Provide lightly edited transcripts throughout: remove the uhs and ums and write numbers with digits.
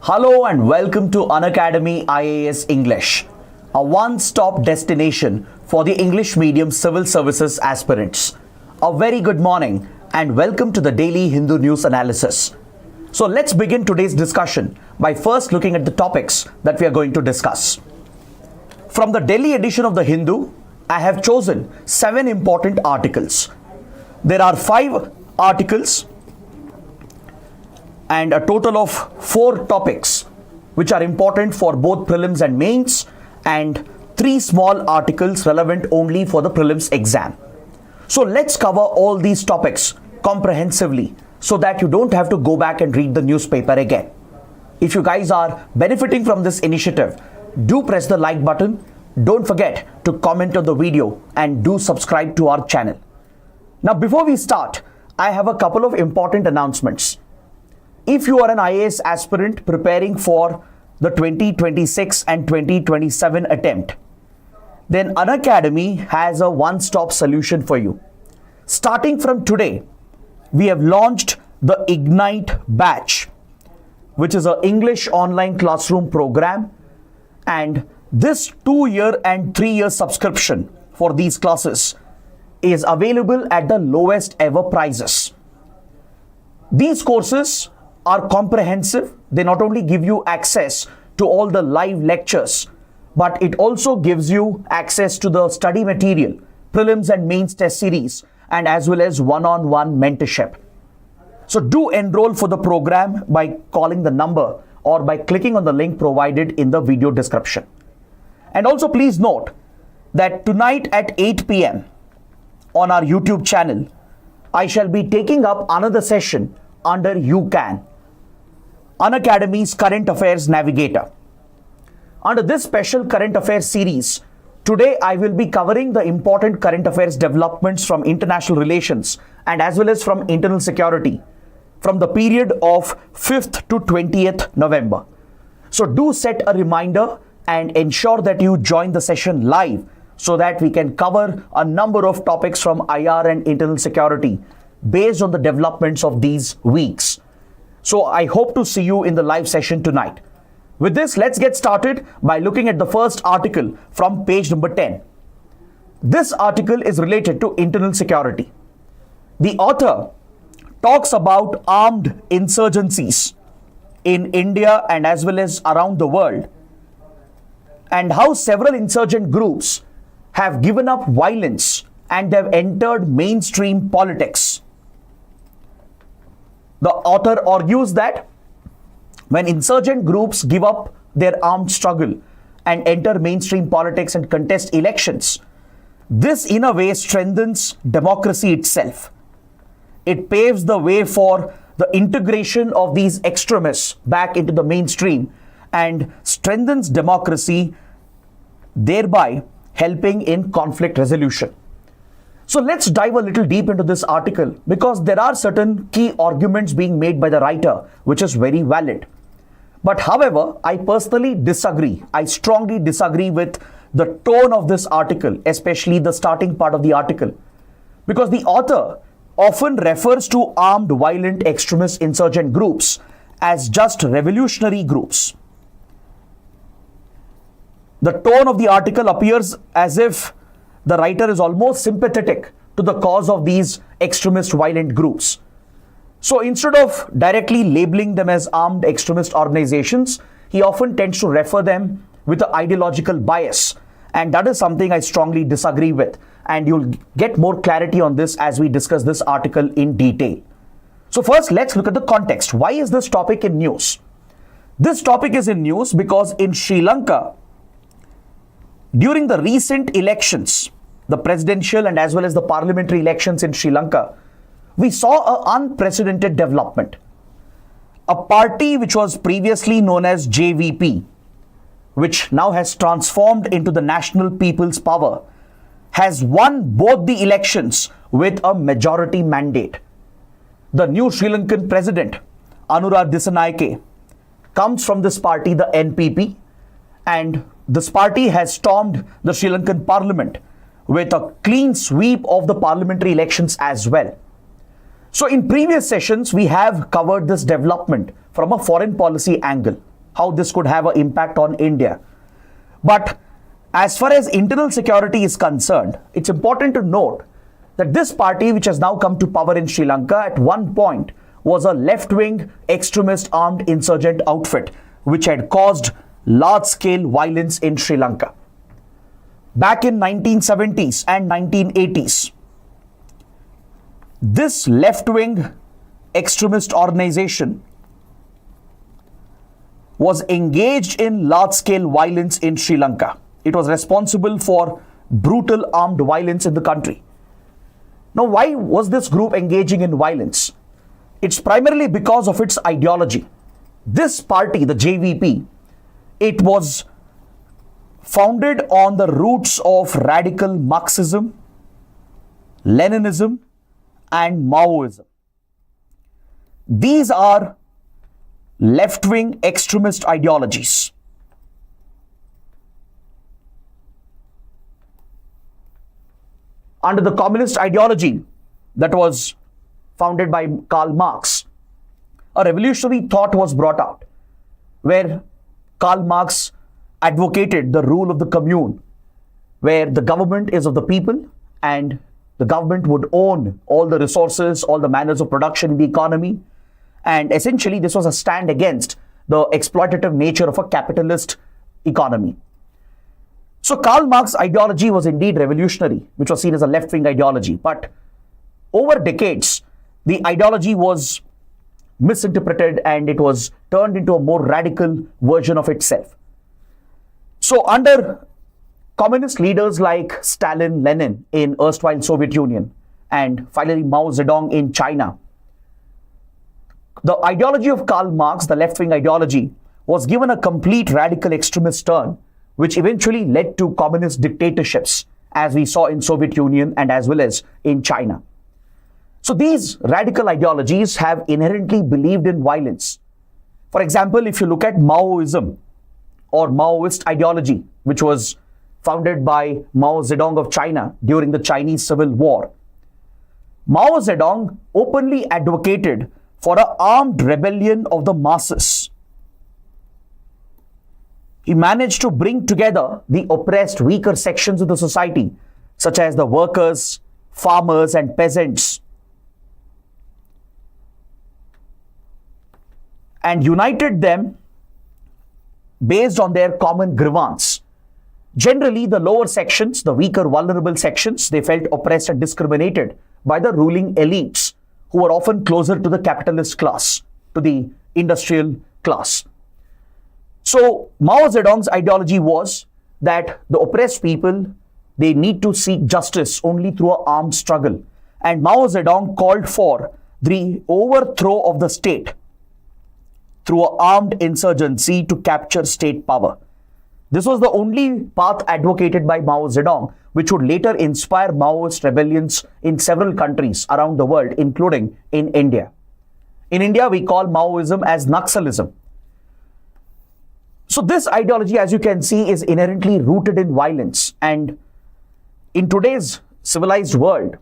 Hello and welcome to Unacademy IAS English, a one-stop destination for the English medium civil services aspirants. A very good morning and welcome to the daily Hindu news analysis. So let's begin today's discussion by first looking at the topics that we are going to discuss. From the Delhi edition of the Hindu, I have chosen 7 important articles. There are 5 articles and a total of 4 topics which are important for both prelims and mains, and 3 small articles relevant only for the prelims exam. So let's cover all these topics comprehensively so that you don't have to go back and read the newspaper again. If you guys are benefiting from this initiative, do press the like button. Don't forget to comment on the video and do subscribe to our channel. Now, before we start, I have a couple of important announcements. If you are an IAS aspirant preparing for the 2026 and 2027 attempt, then Unacademy has a one-stop solution for you. Starting from today, we have launched the Ignite batch, which is an English online classroom program, and this 2-year and 3-year subscription for these classes is available at the lowest ever prices. These courses are comprehensive. They not only give you access to all the live lectures, but it also gives you access to the study material, prelims and mains test series, and as well as one-on-one mentorship. So do enroll for the program by calling the number or by clicking on the link provided in the video description. And also please note that tonight at 8 p.m. on our YouTube channel, I shall be taking up another session under UCAN, Unacademy's Current Affairs Navigator. Under this special current affairs series, today I will be covering the important current affairs developments from international relations and as well as from internal security from the period of 5th to 20th November. So do set a reminder and ensure that you join the session live so that we can cover a number of topics from IR and internal security based on the developments of these weeks. So I hope to see you in the live session tonight. With this, let's get started by looking at the first article from page number 10. This article is related to internal security. The author talks about armed insurgencies in India and as well as around the world, and how several insurgent groups have given up violence and have entered mainstream politics. The author argues that when insurgent groups give up their armed struggle and enter mainstream politics and contest elections, this in a way strengthens democracy itself. It paves the way for the integration of these extremists back into the mainstream and strengthens democracy, thereby helping in conflict resolution. So let's dive a little deep into this article because there are certain key arguments being made by the writer which is very valid. But however, I personally disagree. I strongly disagree with the tone of this article, especially the starting part of the article, because the author often refers to armed violent extremist insurgent groups as just revolutionary groups. The tone of the article appears as if the writer is almost sympathetic to the cause of these extremist violent groups. So instead of directly labeling them as armed extremist organizations, he often tends to refer them with an ideological bias. And that is something I strongly disagree with. And you'll get more clarity on this as we discuss this article in detail. So first, let's look at the context. Why is this topic in news? This topic is in news because in Sri Lanka, during the recent elections, the presidential and as well as the parliamentary elections in Sri Lanka, we saw an unprecedented development. A party which was previously known as JVP, which now has transformed into the National People's Power, has won both the elections with a majority mandate. The new Sri Lankan president, Anura Dissanayake, comes from this party, the NPP, and this party has stormed the Sri Lankan parliament with a clean sweep of the parliamentary elections as well. So in previous sessions, we have covered this development from a foreign policy angle. how this could have an impact on India. But as far as internal security is concerned, it's important to note that this party, which has now come to power in Sri Lanka, at one point was a left-wing extremist armed insurgent outfit which had caused large-scale violence in Sri Lanka. Back in 1970s and 1980s, this left-wing extremist organization was engaged in large-scale violence in Sri Lanka. It was responsible for brutal armed violence in the country. Now, why was this group engaging in violence? It's primarily because of its ideology. This party, the JVP, it was founded on the roots of radical Marxism, Leninism, and Maoism. These are left-wing extremist ideologies. Under the communist ideology that was founded by Karl Marx, a revolutionary thought was brought out where Karl Marx advocated the rule of the commune, where the government is of the people and the government would own all the resources, all the manners of production in the economy. And essentially, this was a stand against the exploitative nature of a capitalist economy. So Karl Marx's ideology was indeed revolutionary, which was seen as a left-wing ideology. But over decades, the ideology was misinterpreted and it was turned into a more radical version of itself. So under communist leaders like Stalin, Lenin in erstwhile Soviet Union, and finally Mao Zedong in China, the ideology of Karl Marx, the left-wing ideology, was given a complete radical extremist turn, which eventually led to communist dictatorships, as we saw in Soviet Union and as well as in China. So these radical ideologies have inherently believed in violence. For example, if you look at Maoism or Maoist ideology, which was founded by Mao Zedong of China during the Chinese Civil War, Mao Zedong openly advocated for an armed rebellion of the masses. He managed to bring together the oppressed, weaker sections of the society, such as the workers, farmers, and peasants, and united them based on their common grievance. Generally, the lower sections, the weaker, vulnerable sections, they felt oppressed and discriminated by the ruling elites, who were often closer to the capitalist class, to the industrial class. So Mao Zedong's ideology was that the oppressed people, they need to seek justice only through an armed struggle. And Mao Zedong called for the overthrow of the state through an armed insurgency to capture state power. This was the only path advocated by Mao Zedong, which would later inspire Maoist rebellions in several countries around the world, including in India. In India, we call Maoism as Naxalism. So this ideology, as you can see, is inherently rooted in violence. And in today's civilized world,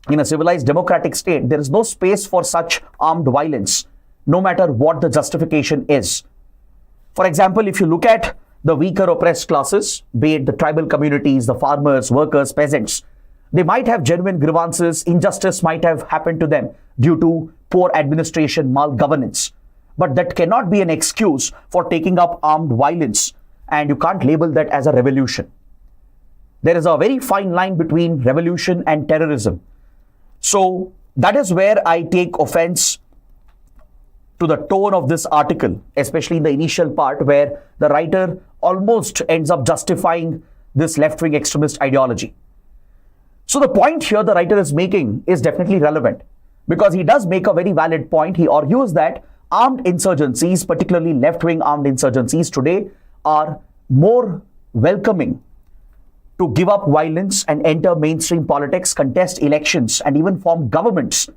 in a civilized democratic state, there is no space for such armed violence, no matter what the justification is. For example, if you look at the weaker oppressed classes, be it the tribal communities, the farmers, workers, peasants, they might have genuine grievances, injustice might have happened to them due to poor administration, malgovernance. But that cannot be an excuse for taking up armed violence, and you can't label that as a revolution. There is a very fine line between revolution and terrorism. So that is where I take offense to the tone of this article, especially in the initial part where the writer almost ends up justifying this left-wing extremist ideology. So the point here the writer is making is definitely relevant because he does make a very valid point. He argues that armed insurgencies, particularly left-wing armed insurgencies today, are more welcoming to give up violence and enter mainstream politics, contest elections, and even form governments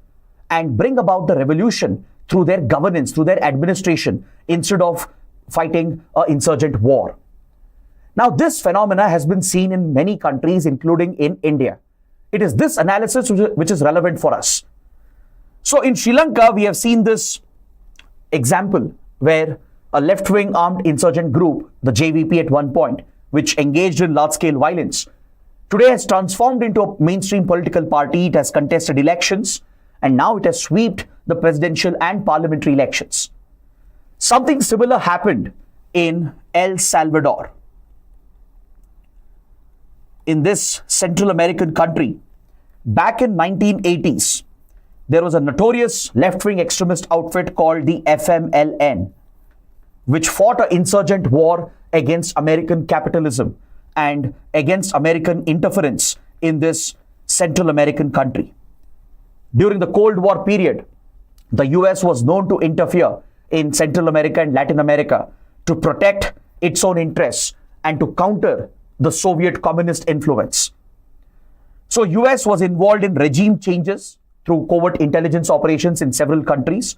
and bring about the revolution through their governance, through their administration, instead of fighting an insurgent war. Now, this phenomena has been seen in many countries, including in India. It is this analysis which is relevant for us. So in Sri Lanka, we have seen this example where a left-wing armed insurgent group, the JVP at one point, which engaged in large-scale violence, today has transformed into a mainstream political party. It has contested elections, and now it has swept the presidential and parliamentary elections. Something similar happened in El Salvador. In this Central American country, back in 1980s, there was a notorious left-wing extremist outfit called the FMLN, which fought an insurgent war against American capitalism and against American interference in this Central American country. During the Cold War period, the US was known to interfere in Central America and Latin America to protect its own interests and to counter the Soviet communist influence. So US was involved in regime changes through covert intelligence operations in several countries.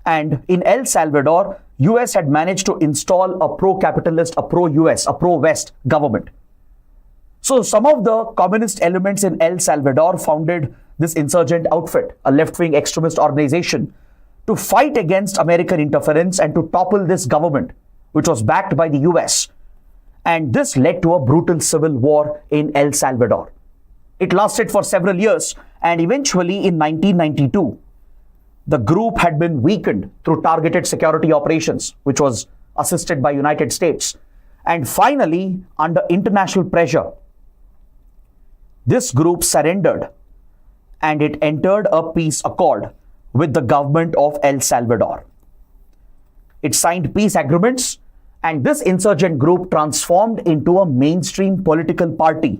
And in El Salvador, US had managed to install a pro-capitalist, a pro-US, a pro-West government. So some of the communist elements in El Salvador founded this insurgent outfit, a left-wing extremist organization, to fight against American interference and to topple this government, which was backed by the US. And this led to a brutal civil war in El Salvador. It lasted for several years, and eventually in 1992, the group had been weakened through targeted security operations, which was assisted by United States. And finally, under international pressure, this group surrendered and it entered a peace accord with the government of El Salvador. It signed peace agreements, and this insurgent group transformed into a mainstream political party.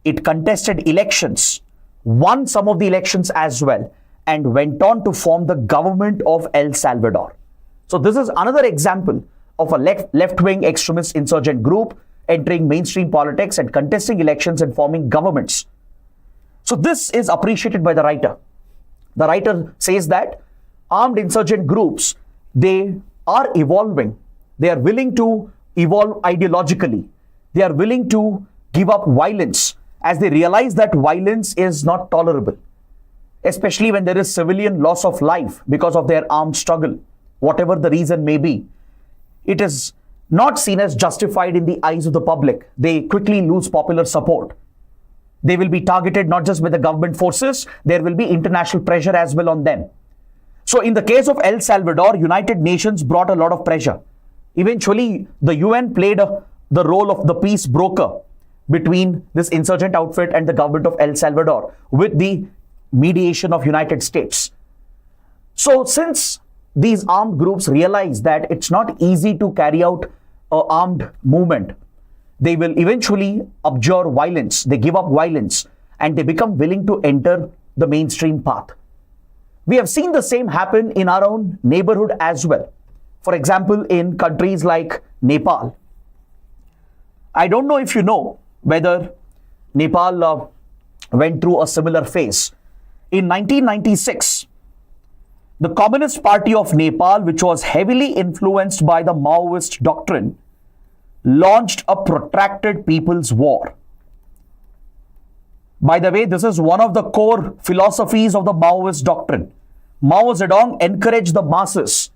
It contested elections, won some of the elections as well, and went on to form the government of El Salvador. So this is another example of a left-wing extremist insurgent group entering mainstream politics and contesting elections and forming governments. So this is appreciated by the writer. The writer says that armed insurgent groups, they are evolving. They are willing to evolve ideologically. They are willing to give up violence as they realize that violence is not tolerable, especially when there is civilian loss of life because of their armed struggle, whatever the reason may be. It is not seen as justified in the eyes of the public. They quickly lose popular support. They will be targeted not just by the government forces, there will be international pressure as well on them. So in the case of El Salvador, United Nations brought a lot of pressure. Eventually, the UN played the role of the peace broker between this insurgent outfit and the government of El Salvador with the mediation of United States. So since these armed groups realize that it's not easy to carry out an armed movement, they will eventually abjure violence, they give up violence, and they become willing to enter the mainstream path. We have seen the same happen in our own neighborhood as well. For example, in countries like Nepal. I don't know if you know whether Nepal went through a similar phase. In 1996, the Communist Party of Nepal, which was heavily influenced by the Maoist doctrine, launched a protracted people's war. By the way, this is one of the core philosophies of the Maoist doctrine. Mao Zedong encouraged the masses,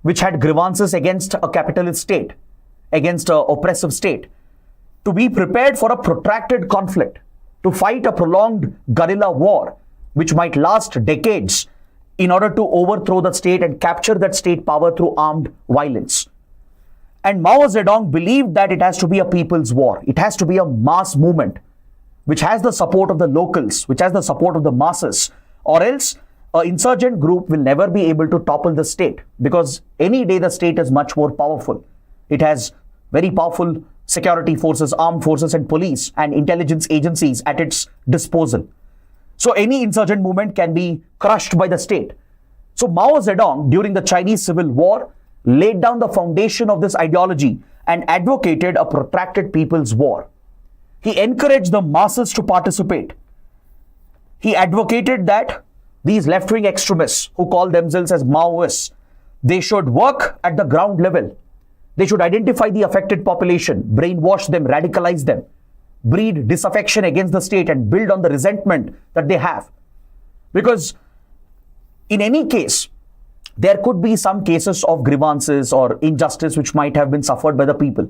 which had grievances against a capitalist state, against an oppressive state, to be prepared for a protracted conflict, to fight a prolonged guerrilla war, which might last decades, in order to overthrow the state and capture that state power through armed violence. And Mao Zedong believed that it has to be a people's war. It has to be a mass movement, which has the support of the locals, which has the support of the masses, or else an insurgent group will never be able to topple the state, because any day the state is much more powerful. It has very powerful security forces, armed forces and police and intelligence agencies at its disposal. So any insurgent movement can be crushed by the state. So Mao Zedong, during the Chinese Civil War, laid down the foundation of this ideology and advocated a protracted people's war. He encouraged the masses to participate. He advocated that these left-wing extremists who call themselves as Maoists, they should work at the ground level. They should identify the affected population, brainwash them, radicalize them, breed disaffection against the state and build on the resentment that they have. Because in any case, there could be some cases of grievances or injustice which might have been suffered by the people.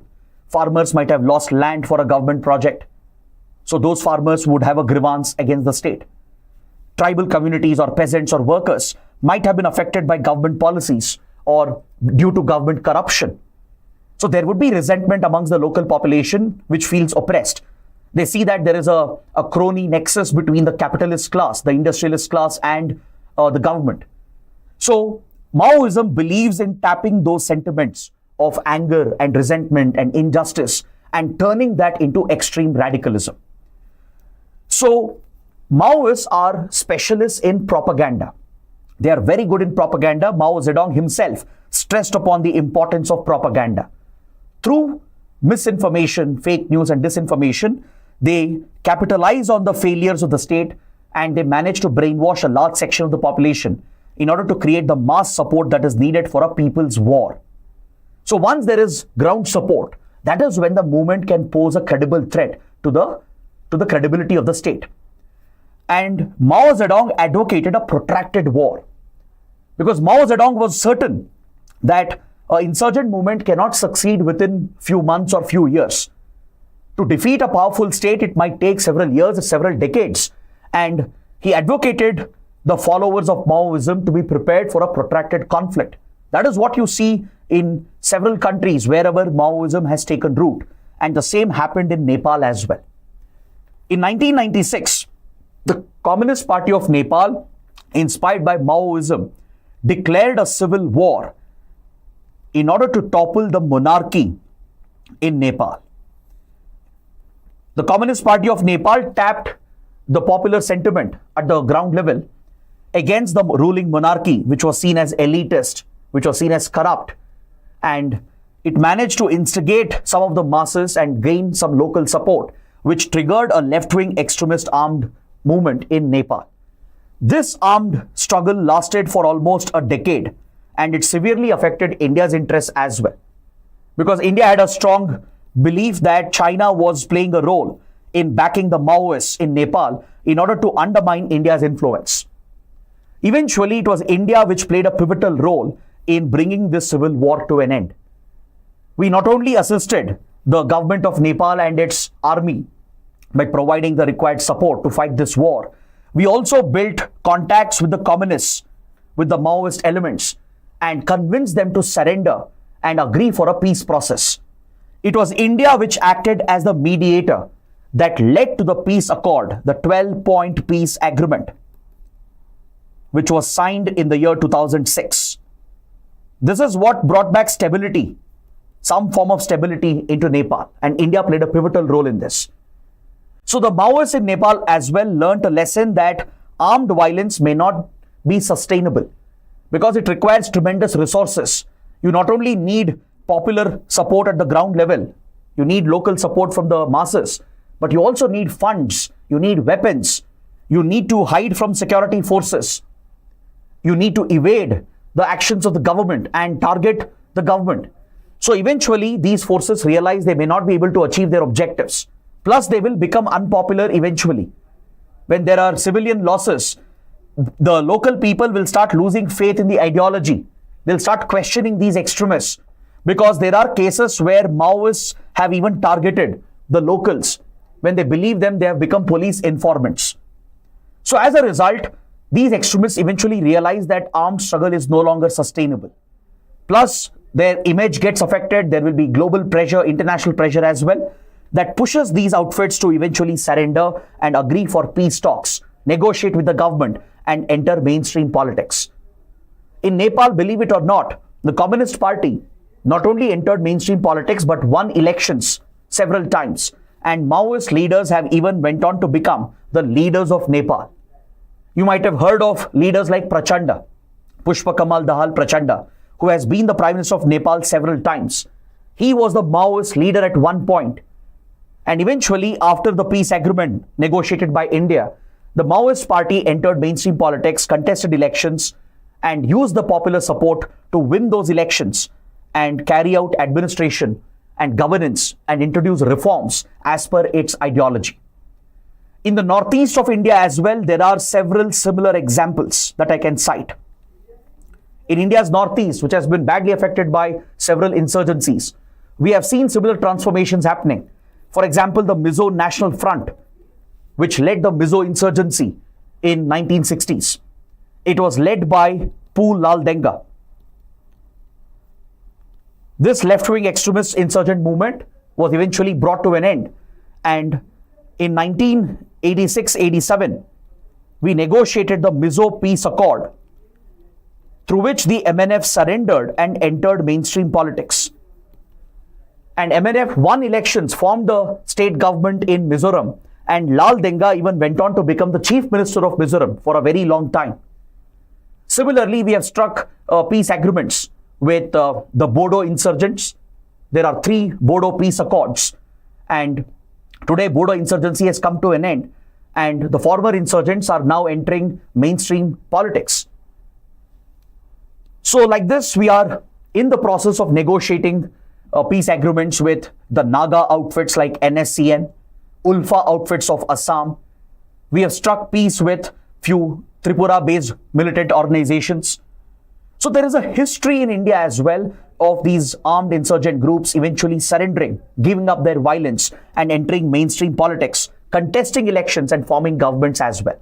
Farmers might have lost land for a government project. So those farmers would have a grievance against the state. Tribal communities or peasants or workers might have been affected by government policies or due to government corruption. So there would be resentment amongst the local population which feels oppressed. They see that there is a crony nexus between the capitalist class, the industrialist class, and the government. So Maoism believes in tapping those sentiments of anger and resentment and injustice and turning that into extreme radicalism. So Maoists are specialists in propaganda. They are very good in propaganda. Mao Zedong himself stressed upon the importance of propaganda. Through misinformation, fake news and disinformation, they capitalize on the failures of the state and they manage to brainwash a large section of the population in order to create the mass support that is needed for a people's war. So once there is ground support, that is when the movement can pose a credible threat to the credibility of the state. And Mao Zedong advocated a protracted war because Mao Zedong was certain that an insurgent movement cannot succeed within few months or few years. To defeat a powerful state, it might take several years, several decades. And he advocated the followers of Maoism to be prepared for a protracted conflict. That is what you see in several countries wherever Maoism has taken root. And the same happened in Nepal as well. In 1996, the Communist Party of Nepal, inspired by Maoism, declared a civil war in order to topple the monarchy in Nepal. The Communist Party of Nepal tapped the popular sentiment at the ground level against the ruling monarchy, which was seen as elitist, which was seen as corrupt. And it managed to instigate some of the masses and gain some local support, which triggered a left-wing extremist armed movement in Nepal. This armed struggle lasted for almost a decade, and it severely affected India's interests as well. Because India had a strong belief that China was playing a role in backing the Maoists in Nepal in order to undermine India's influence. Eventually, it was India which played a pivotal role in bringing this civil war to an end. We not only assisted the government of Nepal and its army by providing the required support to fight this war, we also built contacts with the communists, with the Maoist elements, and convinced them to surrender and agree for a peace process. It was India which acted as the mediator that led to the peace accord, the 12-point peace agreement, which was signed in the year 2006. This is what brought back stability, some form of stability into Nepal, and India played a pivotal role in this. So the Maoists in Nepal as well learned a lesson that armed violence may not be sustainable because it requires tremendous resources. You not only need popular support at the ground level, you need local support from the masses, but you also need funds, you need weapons, you need to hide from security forces, you need to evade the actions of the government and target the government. So eventually these forces realize they may not be able to achieve their objectives. Plus they will become unpopular eventually. When there are civilian losses, the local people will start losing faith in the ideology. They'll start questioning these extremists because there are cases where Maoists have even targeted the locals. When they believe them, they have become police informants. So as a result, these extremists eventually realize that armed struggle is no longer sustainable. Plus, their image gets affected. There will be global pressure, international pressure as well, that pushes these outfits to eventually surrender and agree for peace talks, negotiate with the government, and enter mainstream politics. In Nepal, believe it or not, the Communist Party not only entered mainstream politics but won elections several times, and Maoist leaders have even went on to become the leaders of Nepal. You might have heard of leaders like Prachanda, Pushpa Kamal Dahal Prachanda, who has been the Prime Minister of Nepal several times. He was the Maoist leader at one point. And eventually, after the peace agreement negotiated by India, the Maoist party entered mainstream politics, contested elections, and used the popular support to win those elections and carry out administration and governance and introduce reforms as per its ideology. In the northeast of India as well, there are several similar examples that I can cite. In India's northeast, which has been badly affected by several insurgencies, we have seen similar transformations happening. For example, the Mizo National Front, which led the Mizo insurgency in 1960s. It was led by Pu Lal Denga. This left-wing extremist insurgent movement was eventually brought to an end, and in 1986-87, we negotiated the Mizo Peace Accord, through which the MNF surrendered and entered mainstream politics. And MNF won elections, formed the state government in Mizoram, and Lal Denga even went on to become the chief minister of Mizoram for a very long time. Similarly, we have struck peace agreements with the Bodo insurgents. There are 3 Bodo peace accords, and today Bodo insurgency has come to an end, and the former insurgents are now entering mainstream politics. So like this, we are in the process of negotiating peace agreements with the Naga outfits like NSCN, Ulfa outfits of Assam. We have struck peace with few Tripura-based militant organizations. So there is a history in India as well of these armed insurgent groups eventually surrendering, giving up their violence and entering mainstream politics, contesting elections and forming governments as well.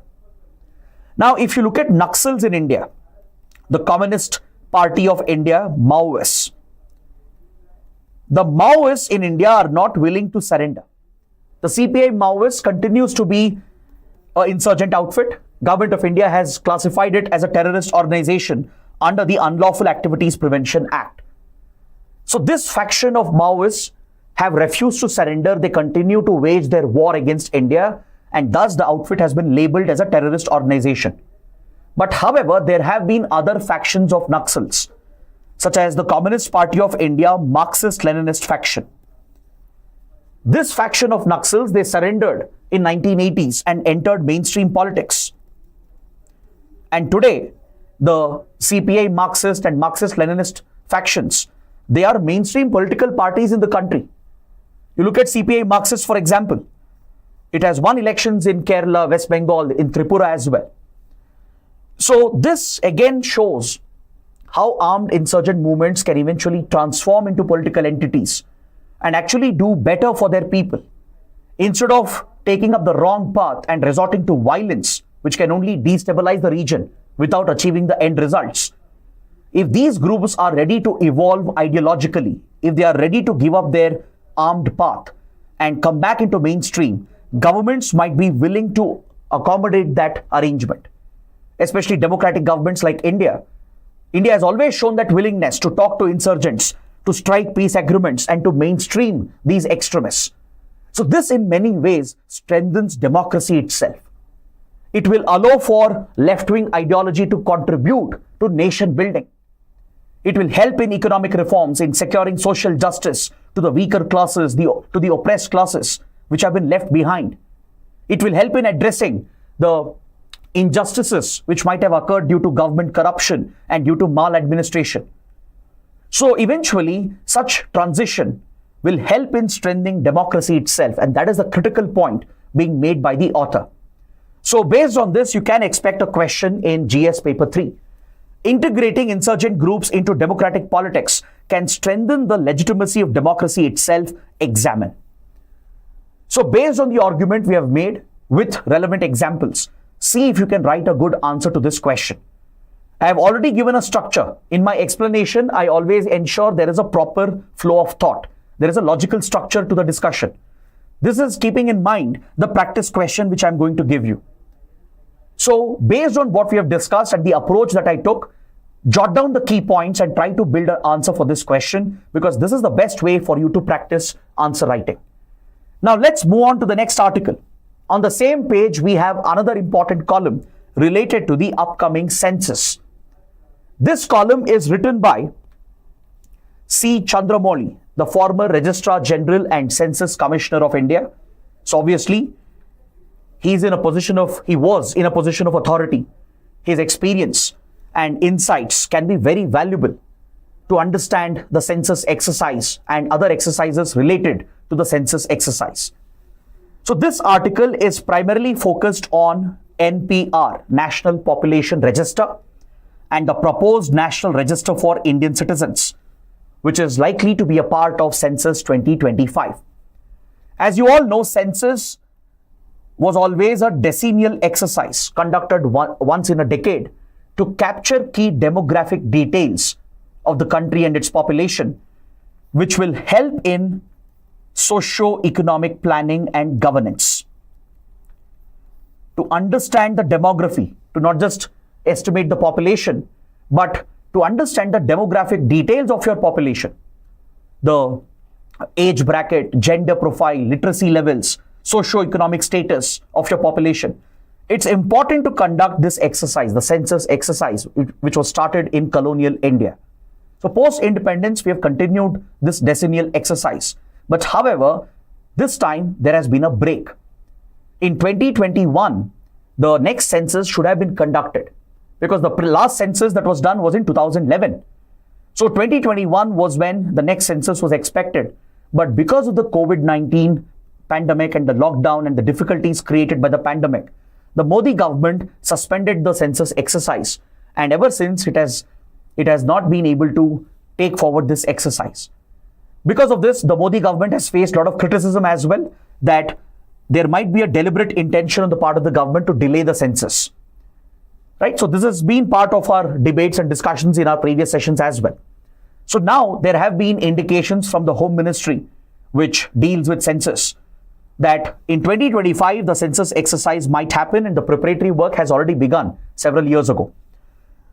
Now, if you look at Naxals in India, the Communist Party of India, Maoists. The Maoists in India are not willing to surrender. The CPI Maoists continues to be an insurgent outfit. Government of India has classified it as a terrorist organization under the Unlawful Activities Prevention Act. So this faction of Maoists have refused to surrender. They continue to wage their war against India, and thus the outfit has been labeled as a terrorist organization. But however, there have been other factions of Naxals, such as the Communist Party of India, Marxist-Leninist faction. This faction of Naxals, they surrendered in 1980s and entered mainstream politics. And today, the CPI Marxist and Marxist-Leninist factions, they are mainstream political parties in the country. You look at CPI Marxist, for example. It has won elections in Kerala, West Bengal, in Tripura as well. So this again shows how armed insurgent movements can eventually transform into political entities and actually do better for their people. Instead of taking up the wrong path and resorting to violence, which can only destabilize the region without achieving the end results. If these groups are ready to evolve ideologically, if they are ready to give up their armed path and come back into mainstream, governments might be willing to accommodate that arrangement. Especially democratic governments like India. India has always shown that willingness to talk to insurgents, to strike peace agreements, and to mainstream these extremists. So this in many ways strengthens democracy itself. It will allow for left-wing ideology to contribute to nation building. It will help in economic reforms, in securing social justice to the weaker classes, to the oppressed classes, which have been left behind. It will help in addressing the injustices which might have occurred due to government corruption and due to maladministration. So eventually, such transition will help in strengthening democracy itself, and that is the critical point being made by the author. So based on this, you can expect a question in GS paper 3. Integrating insurgent groups into democratic politics can strengthen the legitimacy of democracy itself. Examine. So based on the argument we have made with relevant examples, see if you can write a good answer to this question. I have already given a structure. In my explanation, I always ensure there is a proper flow of thought. There is a logical structure to the discussion. This is keeping in mind the practice question which I'm going to give you. So based on what we have discussed and the approach that I took, jot down the key points and try to build an answer for this question, because this is the best way for you to practice answer writing. Now let's move on to the next article. On the same page, we have another important column related to the upcoming census. This column is written by C. Chandramouli, the former Registrar General and Census Commissioner of India. So obviously, he was in a position of authority. His experience and insights can be very valuable to understand the census exercise and other exercises related to the census exercise. So this article is primarily focused on NPR, National Population Register, and the proposed National Register for Indian Citizens, which is likely to be a part of Census 2025. As you all know, Census was always a decennial exercise conducted once in a decade to capture key demographic details of the country and its population, which will help in socio-economic planning and governance. To understand the demography, to not just estimate the population, but to understand the demographic details of your population, the age bracket, gender profile, literacy levels, socio-economic status of your population, it's important to conduct this exercise, the census exercise, which was started in colonial India. So post-independence, we have continued this decennial exercise. But however, this time there has been a break. In 2021, the next census should have been conducted because the last census that was done was in 2011. So 2021 was when the next census was expected. But because of the COVID-19 pandemic and the lockdown and the difficulties created by the pandemic, the Modi government suspended the census exercise. And ever since, it has not been able to take forward this exercise. Because of this, the Modi government has faced a lot of criticism as well, that there might be a deliberate intention on the part of the government to delay the census. Right? So this has been part of our debates and discussions in our previous sessions as well. So now there have been indications from the Home Ministry, which deals with census, that in 2025, the census exercise might happen and the preparatory work has already begun several years ago.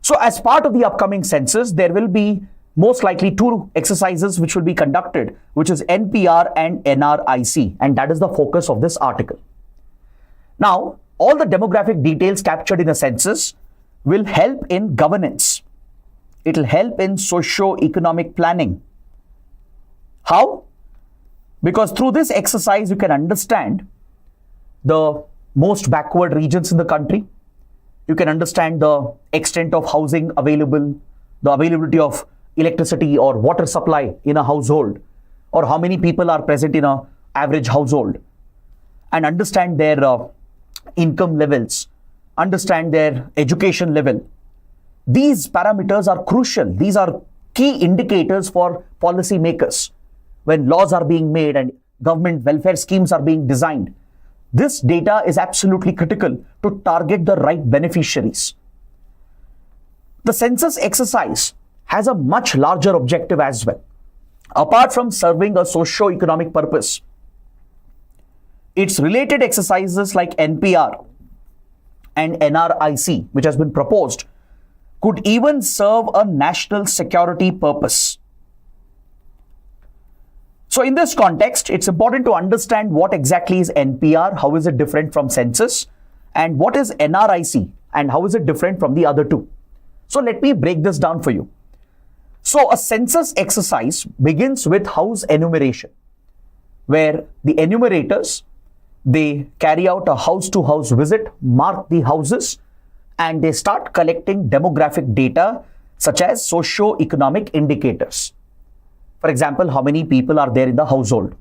So as part of the upcoming census, there will be most likely two exercises which will be conducted, which is NPR and NRIC, and that is the focus of this article. Now, all the demographic details captured in a census will help in governance. It will help in socio-economic planning. How? Because through this exercise, you can understand the most backward regions in the country. You can understand the extent of housing available, the availability of electricity or water supply in a household, or how many people are present in an average household, and understand their income levels, understand their education level. These parameters are crucial. These are key indicators for policy makers when laws are being made and government welfare schemes are being designed. This data is absolutely critical to target the right beneficiaries. The census exercise has a much larger objective as well. Apart from serving a socio-economic purpose, its related exercises like NPR and NRIC, which has been proposed, could even serve a national security purpose. So in this context, it's important to understand what exactly is NPR, how is it different from census, and what is NRIC, and how is it different from the other two. So let me break this down for you. So a census exercise begins with house enumeration, where the enumerators, they carry out a house-to-house visit, mark the houses, and they start collecting demographic data such as socio-economic indicators. For example, how many people are there in the household?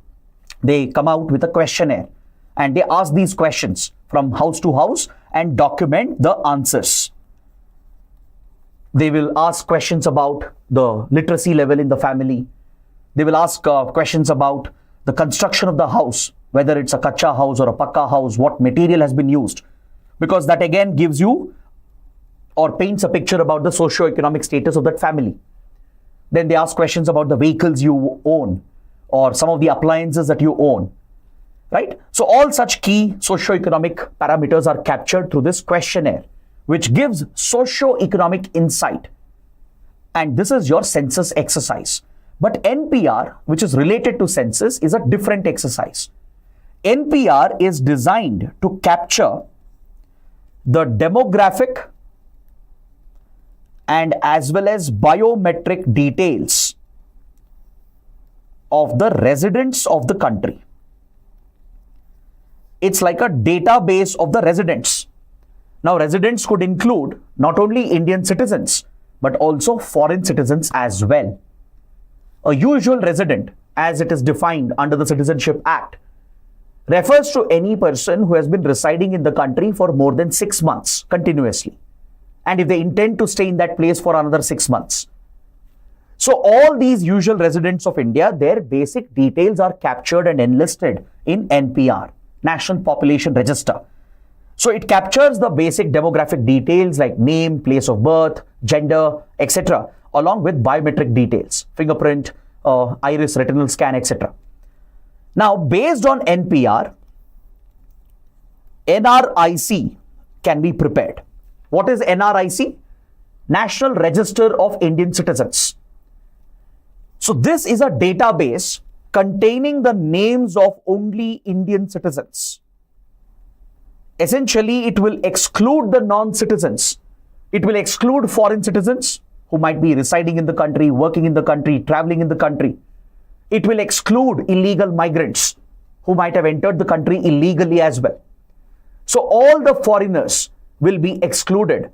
They come out with a questionnaire and they ask these questions from house to house and document the answers. They will ask questions about the literacy level in the family. They will ask questions about the construction of the house, whether it's a kacha house or a pakka house, what material has been used, because that again gives you or paints a picture about the socio-economic status of that family. Then they ask questions about the vehicles you own or some of the appliances that you own, right? So all such key socio-economic parameters are captured through this questionnaire, which gives socio-economic insight. And this is your census exercise. But NPR, which is related to census, is a different exercise. NPR is designed to capture the demographic and as well as biometric details of the residents of the country. It's like a database of the residents. Now, residents could include not only Indian citizens, but also foreign citizens as well. A usual resident, as it is defined under the Citizenship Act, refers to any person who has been residing in the country for more than 6 months continuously. and if they intend to stay in that place for another 6 months. So all these usual residents of India, their basic details are captured and enlisted in NPR, National Population Register. So it captures the basic demographic details like name, place of birth, gender, etc., along with biometric details, fingerprint, iris, retinal scan, etc. Now, based on NPR, NRIC can be prepared. What is NRIC? National Register of Indian Citizens. So this is a database containing the names of only Indian citizens. Essentially, it will exclude the non-citizens. It will exclude foreign citizens who might be residing in the country, working in the country, traveling in the country. It will exclude illegal migrants who might have entered the country illegally as well. So all the foreigners will be excluded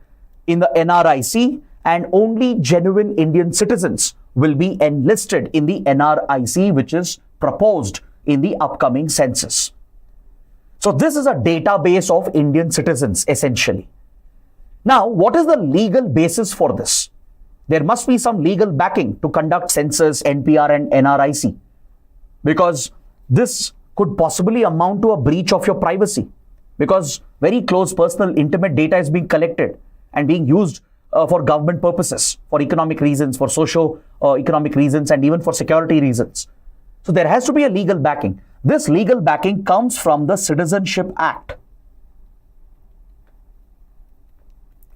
in the NRIC, and only genuine Indian citizens will be enlisted in the NRIC, which is proposed in the upcoming census. So this is a database of Indian citizens, essentially. Now, what is the legal basis for this? There must be some legal backing to conduct census, NPR and NRIC, because this could possibly amount to a breach of your privacy, because very close, personal, intimate data is being collected and being used for government purposes, for economic reasons, for socio-economic reasons, and even for security reasons. So there has to be a legal backing. This legal backing comes from the Citizenship Act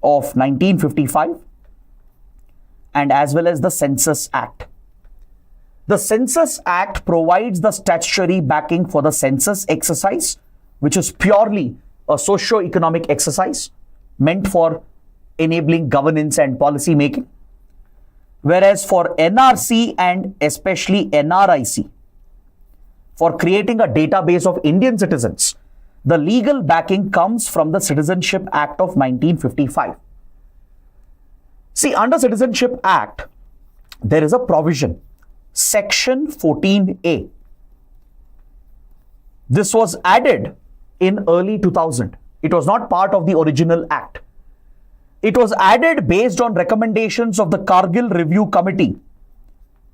of 1955 and as well as the Census Act. The Census Act provides the statutory backing for the census exercise, which is purely a socio-economic exercise meant for enabling governance and policy making. Whereas for NRC and especially NRIC, for creating a database of Indian citizens, the legal backing comes from the Citizenship Act of 1955. See, under Citizenship Act, there is a provision, Section 14A. This was added in early 2000. It was not part of the original act. It was added based on recommendations of the Kargil Review Committee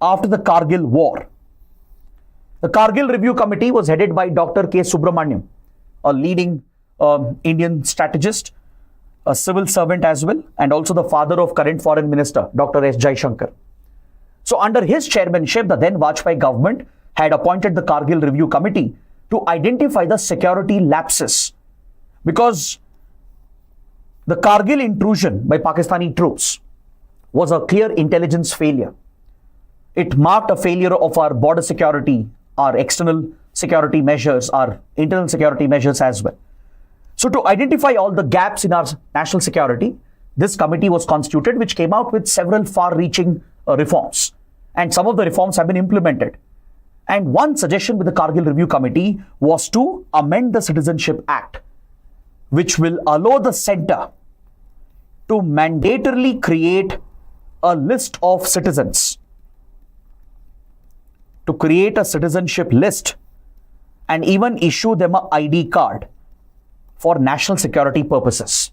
after the Kargil War. The Kargil Review Committee was headed by Dr. K. Subramaniam, a leading Indian strategist, a civil servant as well, and also the father of current Foreign Minister, Dr. S. Jaishankar. So under his chairmanship, the then Vajpayee government had appointed the Kargil Review Committee to identify the security lapses, because the Kargil intrusion by Pakistani troops was a clear intelligence failure. It marked a failure of our border security, our external security measures, our internal security measures as well. So to identify all the gaps in our national security, this committee was constituted, which came out with several far-reaching reforms. And some of the reforms have been implemented. And one suggestion with the Kargil Review Committee was to amend the Citizenship Act, which will allow the center to mandatorily create a list of citizens, to create a citizenship list and even issue them an ID card for national security purposes.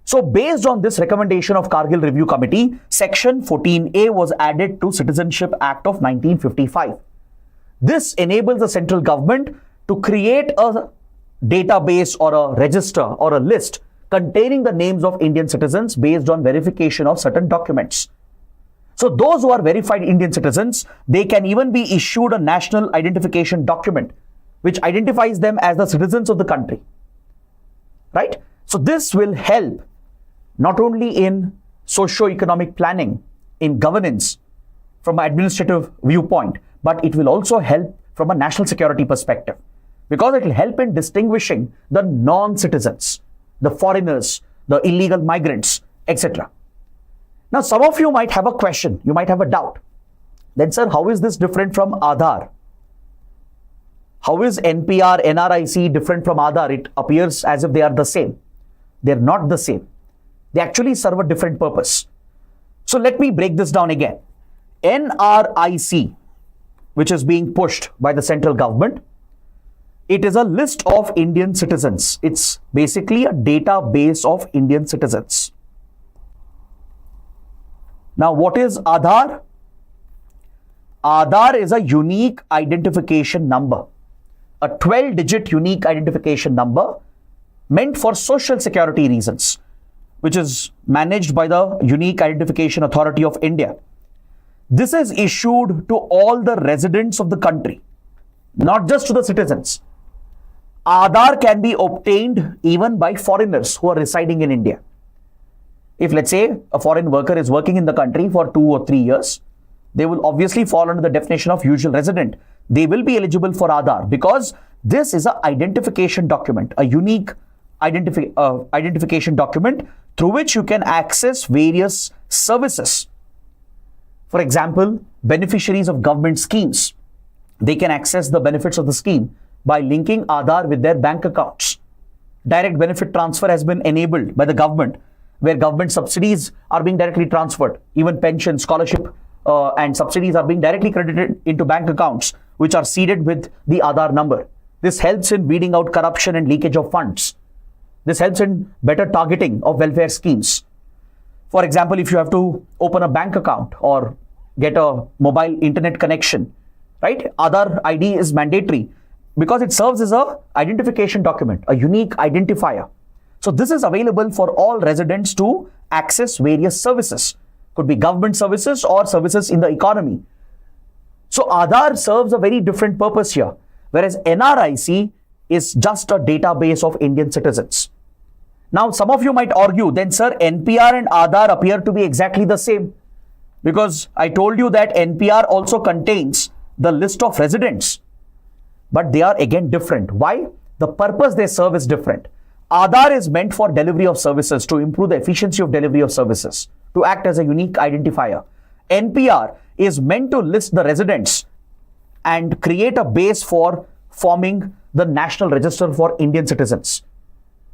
So based on this recommendation of Kargil Review Committee, Section 14A was added to Citizenship Act of 1955. This enables the central government to create a database or a register or a list containing the names of Indian citizens based on verification of certain documents. So those who are verified Indian citizens, they can even be issued a national identification document which identifies them as the citizens of the country. Right? So this will help not only in socio-economic planning, in governance from an administrative viewpoint, but it will also help from a national security perspective, because it will help in distinguishing the non-citizens, the foreigners, the illegal migrants, etc. Now, some of you might have a question, you might have a doubt. Then, sir, how is this different from Aadhaar? How is NPR, NRIC different from Aadhaar? It appears as if they are the same. They're not the same. They actually serve a different purpose. So let me break this down again. NRIC, which is being pushed by the central government, it is a list of Indian citizens. It's basically a database of Indian citizens. Now, what is Aadhaar? Aadhaar is a unique identification number, a 12-digit unique identification number meant for social security reasons, which is managed by the Unique Identification Authority of India. This is issued to all the residents of the country, not just to the citizens. Aadhaar can be obtained even by foreigners who are residing in India. If, let's say, a foreign worker is working in the country for 2 or 3 years, they will obviously fall under the definition of usual resident. They will be eligible for Aadhaar because this is an identification document, a unique identification document through which you can access various services. For example, beneficiaries of government schemes, they can access the benefits of the scheme by linking Aadhaar with their bank accounts. Direct benefit transfer has been enabled by the government, where government subsidies are being directly transferred. Even pension, scholarship, and subsidies are being directly credited into bank accounts, which are seeded with the Aadhaar number. This helps in weeding out corruption and leakage of funds. This helps in better targeting of welfare schemes. For example, if you have to open a bank account or get a mobile internet connection, right? Aadhaar ID is mandatory because it serves as an identification document, a unique identifier. So this is available for all residents to access various services. Could be government services or services in the economy. So Aadhaar serves a very different purpose here, whereas NRIC is just a database of Indian citizens. Now, some of you might argue, then sir, NPR and Aadhaar appear to be exactly the same, because I told you that NPR also contains the list of residents, but they are again different. Why? The purpose they serve is different. Aadhaar is meant for delivery of services, to improve the efficiency of delivery of services, to act as a unique identifier. NPR is meant to list the residents and create a base for forming the National Register for Indian citizens.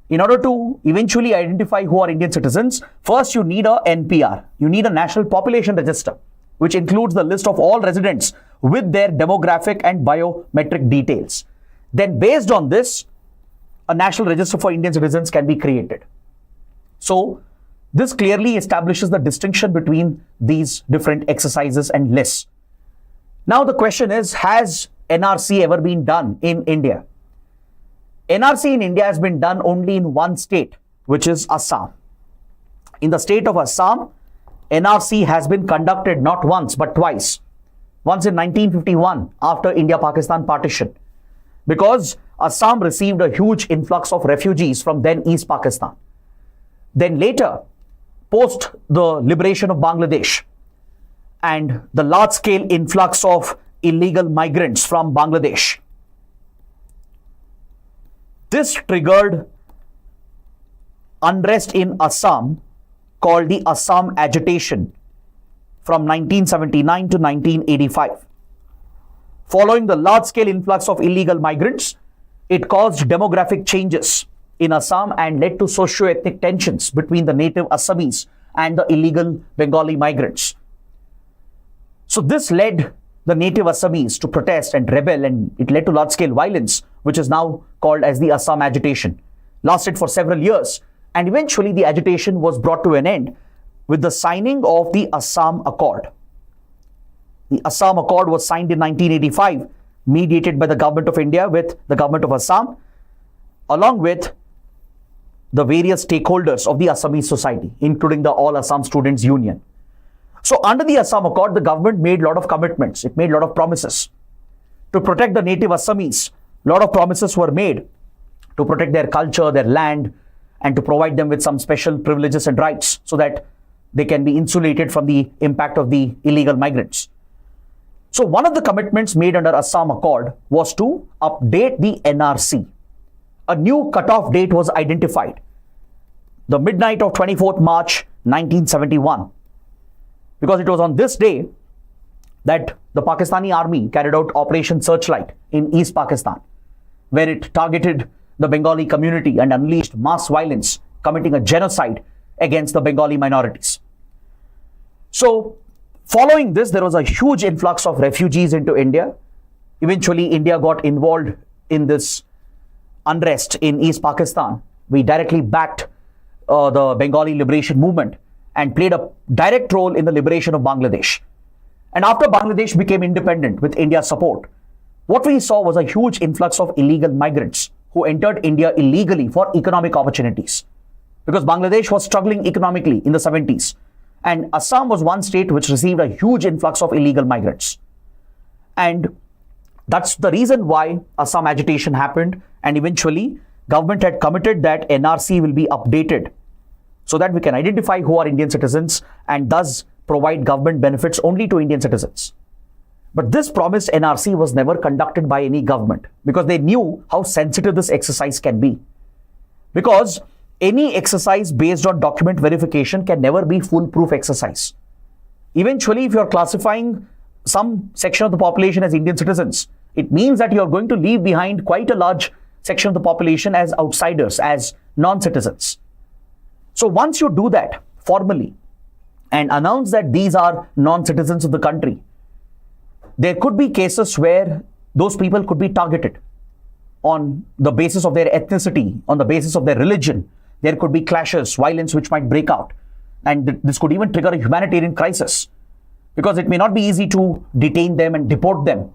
In order to eventually identify who are Indian citizens, first you need a NPR. You need a National Population Register, which includes the list of all residents with their demographic and biometric details. Then based on this, a National Register for Indian citizens can be created. So this clearly establishes the distinction between these different exercises and lists. Now the question is, has NRC ever been done in India? NRC in India has been done only in one state, which is Assam. In the state of Assam, NRC has been conducted not once but twice. Once in 1951 after India-Pakistan partition, because Assam received a huge influx of refugees from then East Pakistan. Then later, post the liberation of Bangladesh and the large-scale influx of illegal migrants from Bangladesh, this triggered unrest in Assam called the Assam Agitation from 1979 to 1985. Following the large-scale influx of illegal migrants, it caused demographic changes in Assam and led to socio-ethnic tensions between the native Assamese and the illegal Bengali migrants. So this led the native Assamese to protest and rebel, and it led to large-scale violence, which is now called as the Assam Agitation. Lasted for several years, and eventually the agitation was brought to an end with the signing of the Assam Accord. The Assam Accord was signed in 1985, mediated by the government of India with the government of Assam, along with the various stakeholders of the Assamese society, including the All Assam Students Union. So under the Assam Accord, the government made a lot of commitments. It made a lot of promises. To protect the native Assamese, a lot of promises were made to protect their culture, their land, and to provide them with some special privileges and rights so that they can be insulated from the impact of the illegal migrants. So one of the commitments made under Assam Accord was to update the NRC. A new cutoff date was identified, the midnight of 24th March 1971, because it was on this day that the Pakistani army carried out Operation Searchlight in East Pakistan, where it targeted the Bengali community and unleashed mass violence, committing a genocide against the Bengali minorities. So following this, there was a huge influx of refugees into India. Eventually, India got involved in this unrest in East Pakistan. We directly backed the Bengali liberation movement, and played a direct role in the liberation of Bangladesh. And after Bangladesh became independent with India's support, what we saw was a huge influx of illegal migrants who entered India illegally for economic opportunities. Because Bangladesh was struggling economically in the 70s. And Assam was one state which received a huge influx of illegal migrants. And that's the reason why Assam agitation happened. And eventually, government had committed that NRC will be updated so that we can identify who are Indian citizens and thus provide government benefits only to Indian citizens. But this promised NRC was never conducted by any government because they knew how sensitive this exercise can be. Because any exercise based on document verification can never be foolproof exercise. Eventually, if you're classifying some section of the population as Indian citizens, it means that you're going to leave behind quite a large section of the population as outsiders, as non-citizens. So once you do that formally and announce that these are non-citizens of the country, there could be cases where those people could be targeted on the basis of their ethnicity, on the basis of their religion. There could be clashes, violence which might break out. And this could even trigger a humanitarian crisis because it may not be easy to detain them and deport them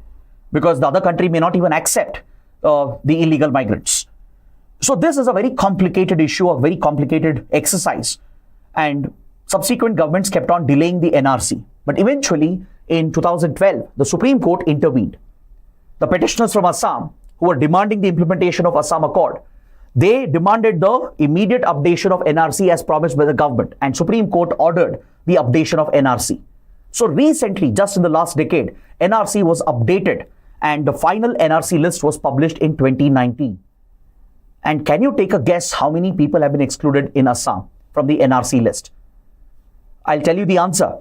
because the other country may not even accept the illegal migrants. So this is a very complicated issue, a very complicated exercise. And subsequent governments kept on delaying the NRC. But eventually, in 2012, the Supreme Court intervened. The petitioners from Assam, who were demanding the implementation of Assam Accord, they demanded the immediate updation of NRC as promised by the government, and Supreme Court ordered the updation of NRC. So recently, just in the last decade, NRC was updated and the final NRC list was published in 2019. And can you take a guess how many people have been excluded in Assam from the NRC list? I'll tell you the answer.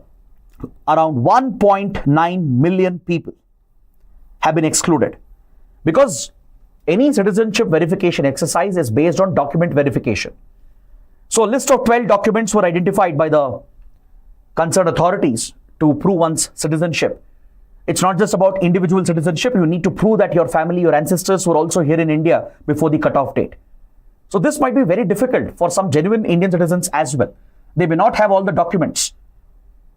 Around 1.9 million people have been excluded because any citizenship verification exercise is based on document verification. So a list of 12 documents were identified by the concerned authorities to prove one's citizenship. It's not just about individual citizenship. You need to prove that your family, your ancestors were also here in India before the cutoff date. So this might be very difficult for some genuine Indian citizens as well. They may not have all the documents,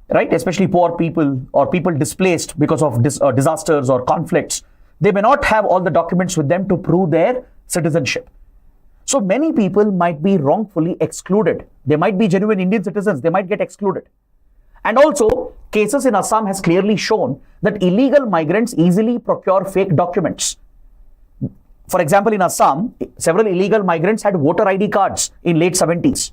right? Especially poor people or people displaced because of disasters or conflicts. They may not have all the documents with them to prove their citizenship. So many people might be wrongfully excluded. They might be genuine Indian citizens. They might get excluded. And also, cases in Assam has clearly shown that illegal migrants easily procure fake documents. For example, in Assam, several illegal migrants had voter ID cards in late 70s.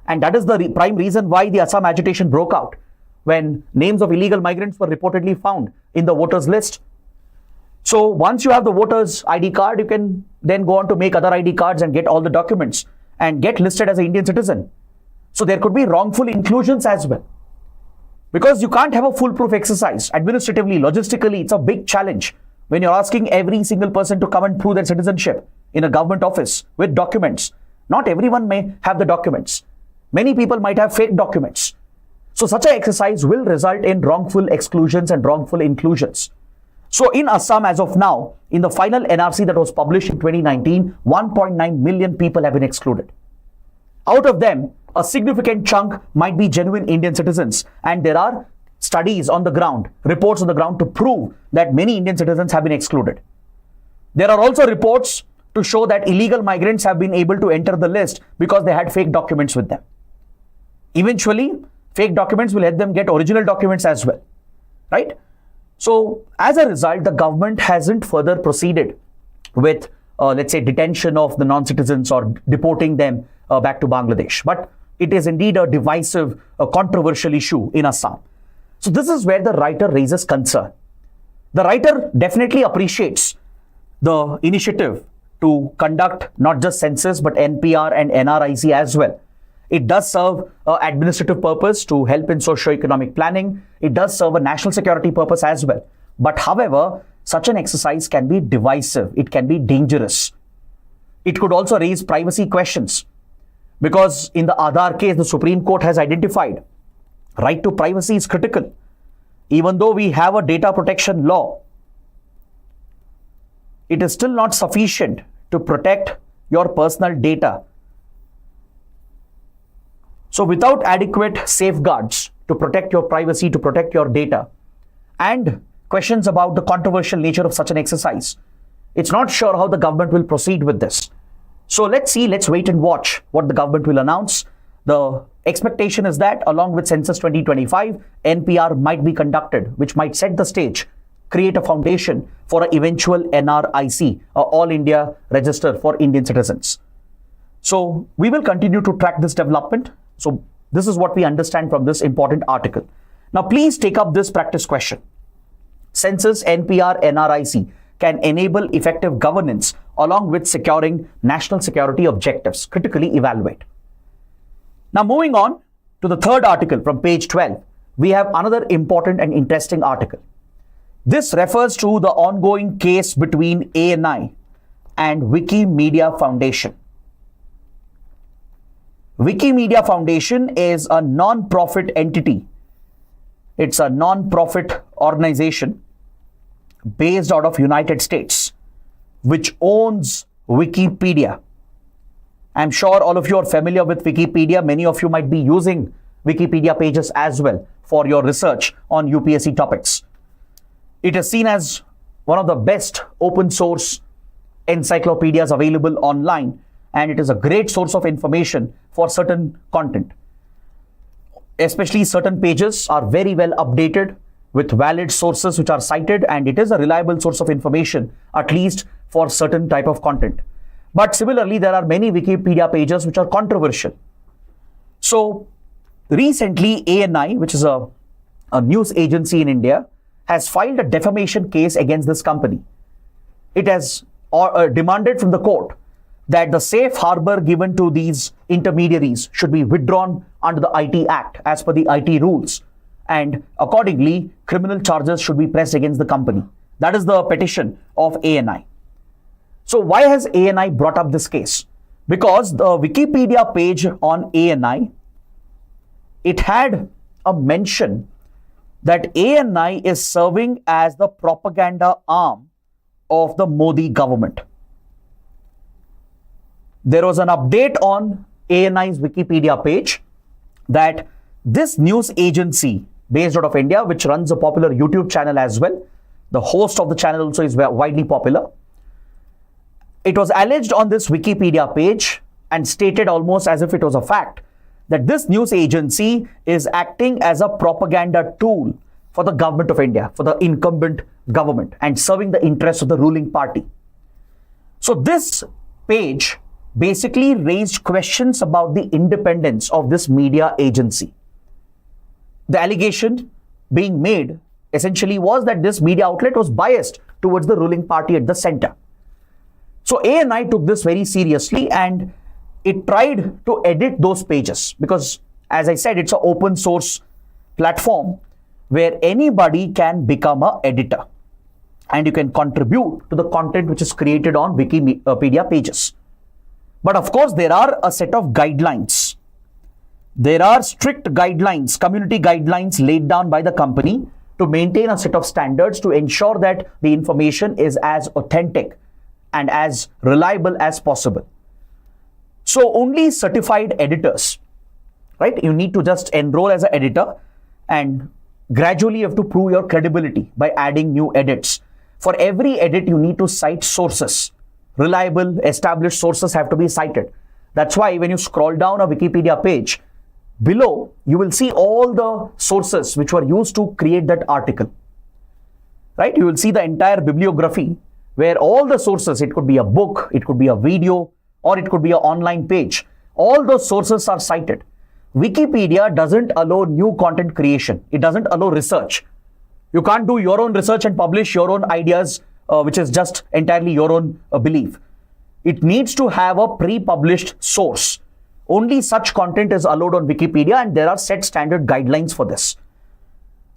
And that is the prime reason why the Assam agitation broke out, when names of illegal migrants were reportedly found in the voters list. So once you have the voters ID card, you can then go on to make other ID cards and get all the documents and get listed as an Indian citizen. So there could be wrongful inclusions as well. Because you can't have a foolproof exercise. Administratively, logistically, it's a big challenge when you're asking every single person to come and prove their citizenship in a government office with documents. Not everyone may have the documents. Many people might have fake documents. So such an exercise will result in wrongful exclusions and wrongful inclusions. So in Assam, as of now, in the final NRC that was published in 2019, 1.9 million people have been excluded. Out of them, a significant chunk might be genuine Indian citizens. And there are studies on the ground, reports on the ground to prove that many Indian citizens have been excluded. There are also reports to show that illegal migrants have been able to enter the list because they had fake documents with them. Eventually, fake documents will let them get original documents as well, right? So as a result, the government hasn't further proceeded with, let's say, detention of the non-citizens or deporting them back to Bangladesh. But it is indeed a divisive, a controversial issue in Assam. So this is where the writer raises concern. The writer definitely appreciates the initiative to conduct not just census, but NPR and NRIC as well. It does serve an administrative purpose to help in socio-economic planning. It does serve a national security purpose as well. But however, such an exercise can be divisive. It can be dangerous. It could also raise privacy questions. Because in the Aadhaar case, the Supreme Court has identified right to privacy is critical. Even though we have a data protection law, it is still not sufficient to protect your personal data. So without adequate safeguards to protect your privacy, to protect your data, and questions about the controversial nature of such an exercise, it's not sure how the government will proceed with this. So let's wait and watch what the government will announce. The expectation is that along with Census 2025, NPR might be conducted, which might set the stage, create a foundation for an eventual NRIC, All India Register for Indian Citizens. So we will continue to track this development. So this is what we understand from this important article. Now please take up this practice question. Census, NPR, NRIC can enable effective governance along with securing national security objectives. Critically evaluate. Now moving on to the third article from page 12, we have another important and interesting article. This refers to the ongoing case between ANI and Wikimedia Foundation. Wikimedia Foundation is a non-profit entity. It's a non-profit organization based out of United States, which owns Wikipedia. I'm sure all of you are familiar with Wikipedia. Many of you might be using Wikipedia pages as well for your research on UPSC topics. It is seen as one of the best open source encyclopedias available online, and it is a great source of information for certain content. Especially certain pages are very well updated with valid sources which are cited, and it is a reliable source of information, at least for certain type of content. But similarly, there are many Wikipedia pages which are controversial. So recently, ANI, which is a news agency in India, has filed a defamation case against this company. It has demanded from the court that the safe harbor given to these intermediaries should be withdrawn under the IT Act as per the IT rules, and accordingly, criminal charges should be pressed against the company. That is the petition of ANI. So why has ANI brought up this case? Because the Wikipedia page on ANI, it had a mention that ANI is serving as the propaganda arm of the Modi government. There was an update on ANI's Wikipedia page that this news agency based out of India, which runs a popular YouTube channel as well, the host of the channel also is widely popular. It was alleged on this Wikipedia page and stated almost as if it was a fact that this news agency is acting as a propaganda tool for the government of India, for the incumbent government, and serving the interests of the ruling party. So this page basically raised questions about the independence of this media agency. The allegation being made essentially was that this media outlet was biased towards the ruling party at the center. So ANI took this very seriously and it tried to edit those pages because, as I said, it's an open source platform where anybody can become an editor and you can contribute to the content which is created on Wikipedia pages. But of course, there are a set of guidelines. There are strict guidelines, community guidelines laid down by the company to maintain a set of standards to ensure that the information is as authentic and as reliable as possible. So only certified editors, right? You need to just enroll as an editor and gradually you have to prove your credibility by adding new edits. For every edit, you need to cite sources. Reliable, established sources have to be cited. That's why when you scroll down a Wikipedia page, below, you will see all the sources which were used to create that article, right? You will see the entire bibliography where all the sources, it could be a book, it could be a video, or it could be an online page. All those sources are cited. Wikipedia doesn't allow new content creation. It doesn't allow research. You can't do your own research and publish your own ideas, which is just entirely your own belief. It needs to have a pre-published source. Only such content is allowed on Wikipedia and there are set standard guidelines for this.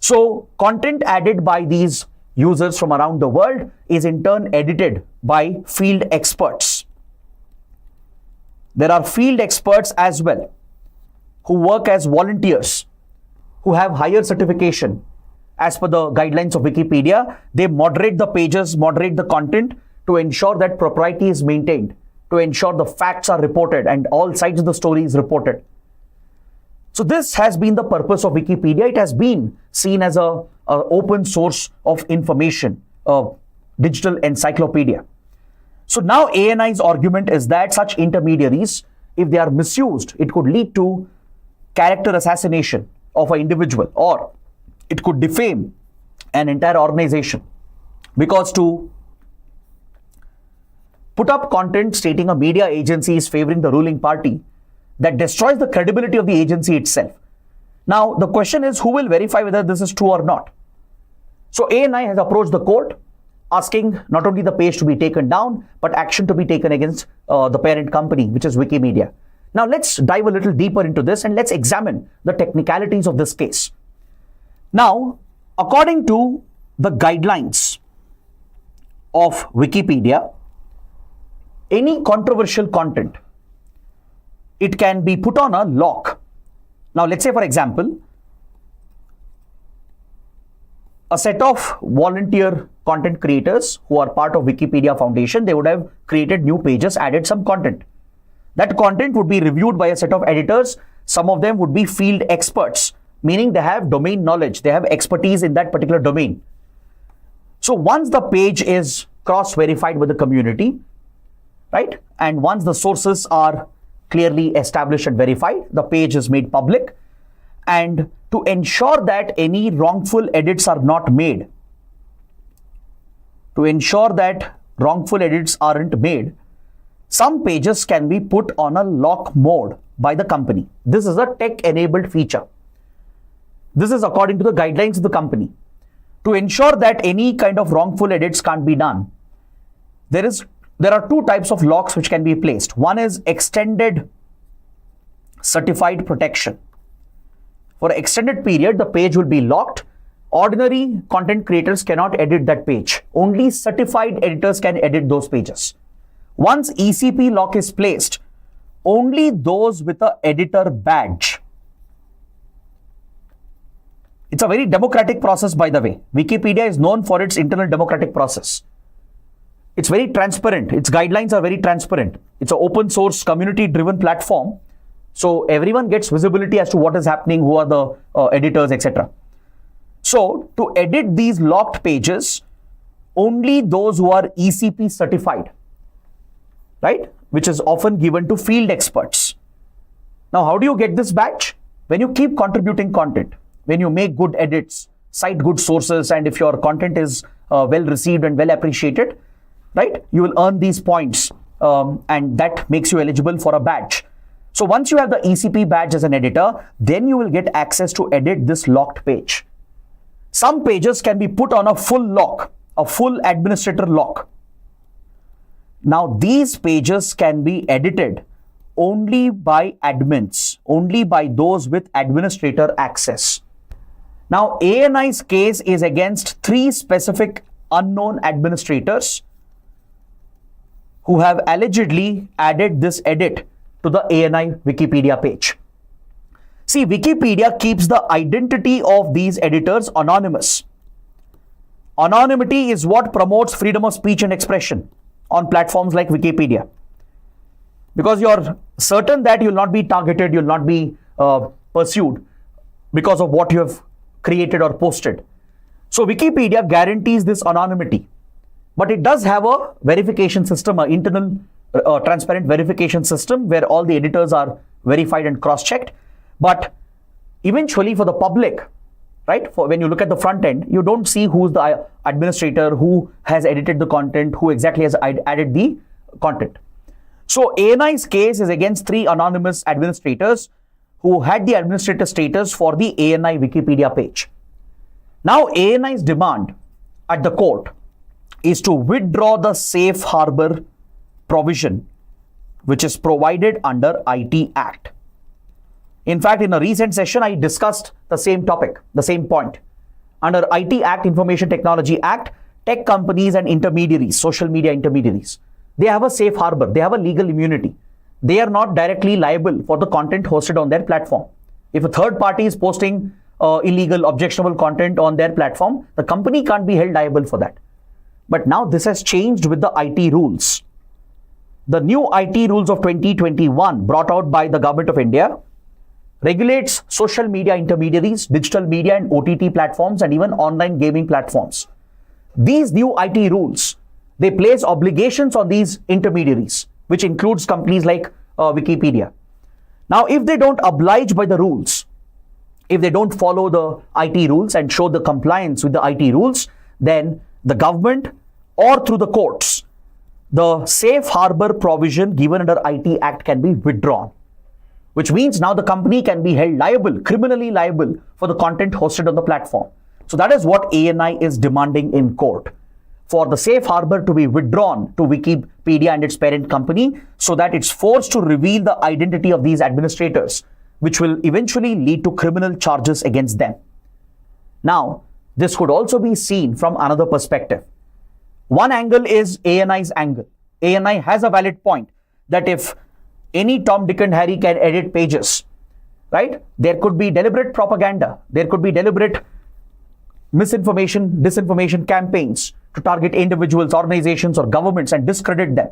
So content added by these users from around the world is in turn edited by field experts. There are field experts as well who work as volunteers, who have higher certification. As per the guidelines of Wikipedia, they moderate the pages, moderate the content to ensure that propriety is maintained, to ensure the facts are reported and all sides of the story is reported. So this has been the purpose of Wikipedia. It has been seen as a open source of information, a digital encyclopedia. So now ANI's argument is that such intermediaries, if they are misused, it could lead to character assassination of an individual, or it could defame an entire organization. Because to put up content stating a media agency is favoring the ruling party, that destroys the credibility of the agency itself. Now, the question is, who will verify whether this is true or not? So ANI has approached the court asking not only the page to be taken down, but action to be taken against the parent company, which is Wikimedia. Now, let's dive a little deeper into this and let's examine the technicalities of this case. Now, according to the guidelines of Wikipedia, any controversial content, it can be put on a lock. Now, let's say, for example, a set of volunteer content creators who are part of Wikipedia Foundation, they would have created new pages, added some content. That content would be reviewed by a set of editors. Some of them would be field experts, meaning they have domain knowledge, they have expertise in that particular domain. So once the page is cross-verified with the community, right, and once the sources are clearly established and verified, the page is made public. And to ensure that any wrongful edits are not made, some pages can be put on a lock mode by the company. This is a tech-enabled feature. This is according to the guidelines of the company. To ensure that any kind of wrongful edits can't be done, there are two types of locks which can be placed. One is extended certified protection. For an extended period, the page will be locked. Ordinary content creators cannot edit that page. Only certified editors can edit those pages. Once ECP lock is placed, only those with an editor badge. It's a very democratic process, by the way. Wikipedia is known for its internal democratic process. It's very transparent. Its guidelines are very transparent. It's an open source, community-driven platform. So everyone gets visibility as to what is happening, who are the editors, etc. So to edit these locked pages, only those who are ECP certified, right, which is often given to field experts. Now, how do you get this badge? When you keep contributing content, when you make good edits, cite good sources, and if your content is well received and well appreciated, right, you will earn these points, and that makes you eligible for a badge. So once you have the ECP badge as an editor, then you will get access to edit this locked page. Some pages can be put on a full lock, a full administrator lock. Now these pages can be edited only by admins, only by those with administrator access. Now ANI's case is against 3 specific unknown administrators who have allegedly added this edit to the ANI Wikipedia page. See, Wikipedia keeps the identity of these editors anonymous. Anonymity is what promotes freedom of speech and expression on platforms like Wikipedia. Because you're certain that you'll not be targeted, you'll not be pursued because of what you have created or posted. So Wikipedia guarantees this anonymity. But it does have a verification system, an internal transparent verification system where all the editors are verified and cross-checked. But eventually for the public, right, when you look at the front end, you don't see who's the administrator, who has edited the content, who exactly has added the content. So ANI's case is against 3 anonymous administrators who had the administrator status for the ANI Wikipedia page. Now ANI's demand at the court is to withdraw the safe harbor provision which is provided under IT Act. In fact, in a recent session, I discussed the same topic, the same point. Under IT Act, Information Technology Act, tech companies and intermediaries, social media intermediaries, they have a safe harbor, they have a legal immunity. They are not directly liable for the content hosted on their platform. If a third party is posting illegal, objectionable content on their platform, the company can't be held liable for that. But now this has changed with the IT rules. The new IT rules of 2021 brought out by the government of India regulates social media intermediaries, digital media and OTT platforms, and even online gaming platforms. These new IT rules, they place obligations on these intermediaries, which includes companies like Wikipedia. Now, if they don't oblige by the rules, if they don't follow the IT rules and show the compliance with the IT rules, then the government or through the courts, the safe harbor provision given under IT Act can be withdrawn, which means now the company can be held liable, criminally liable for the content hosted on the platform. So that is what ANI is demanding in court, for the safe harbor to be withdrawn to Wikipedia and its parent company so that it's forced to reveal the identity of these administrators, which will eventually lead to criminal charges against them. Now, this could also be seen from another perspective. One angle is ANI's angle. ANI has a valid point that if any Tom, Dick and Harry can edit pages, right? There could be deliberate propaganda. There could be deliberate misinformation, disinformation campaigns to target individuals, organizations or governments and discredit them.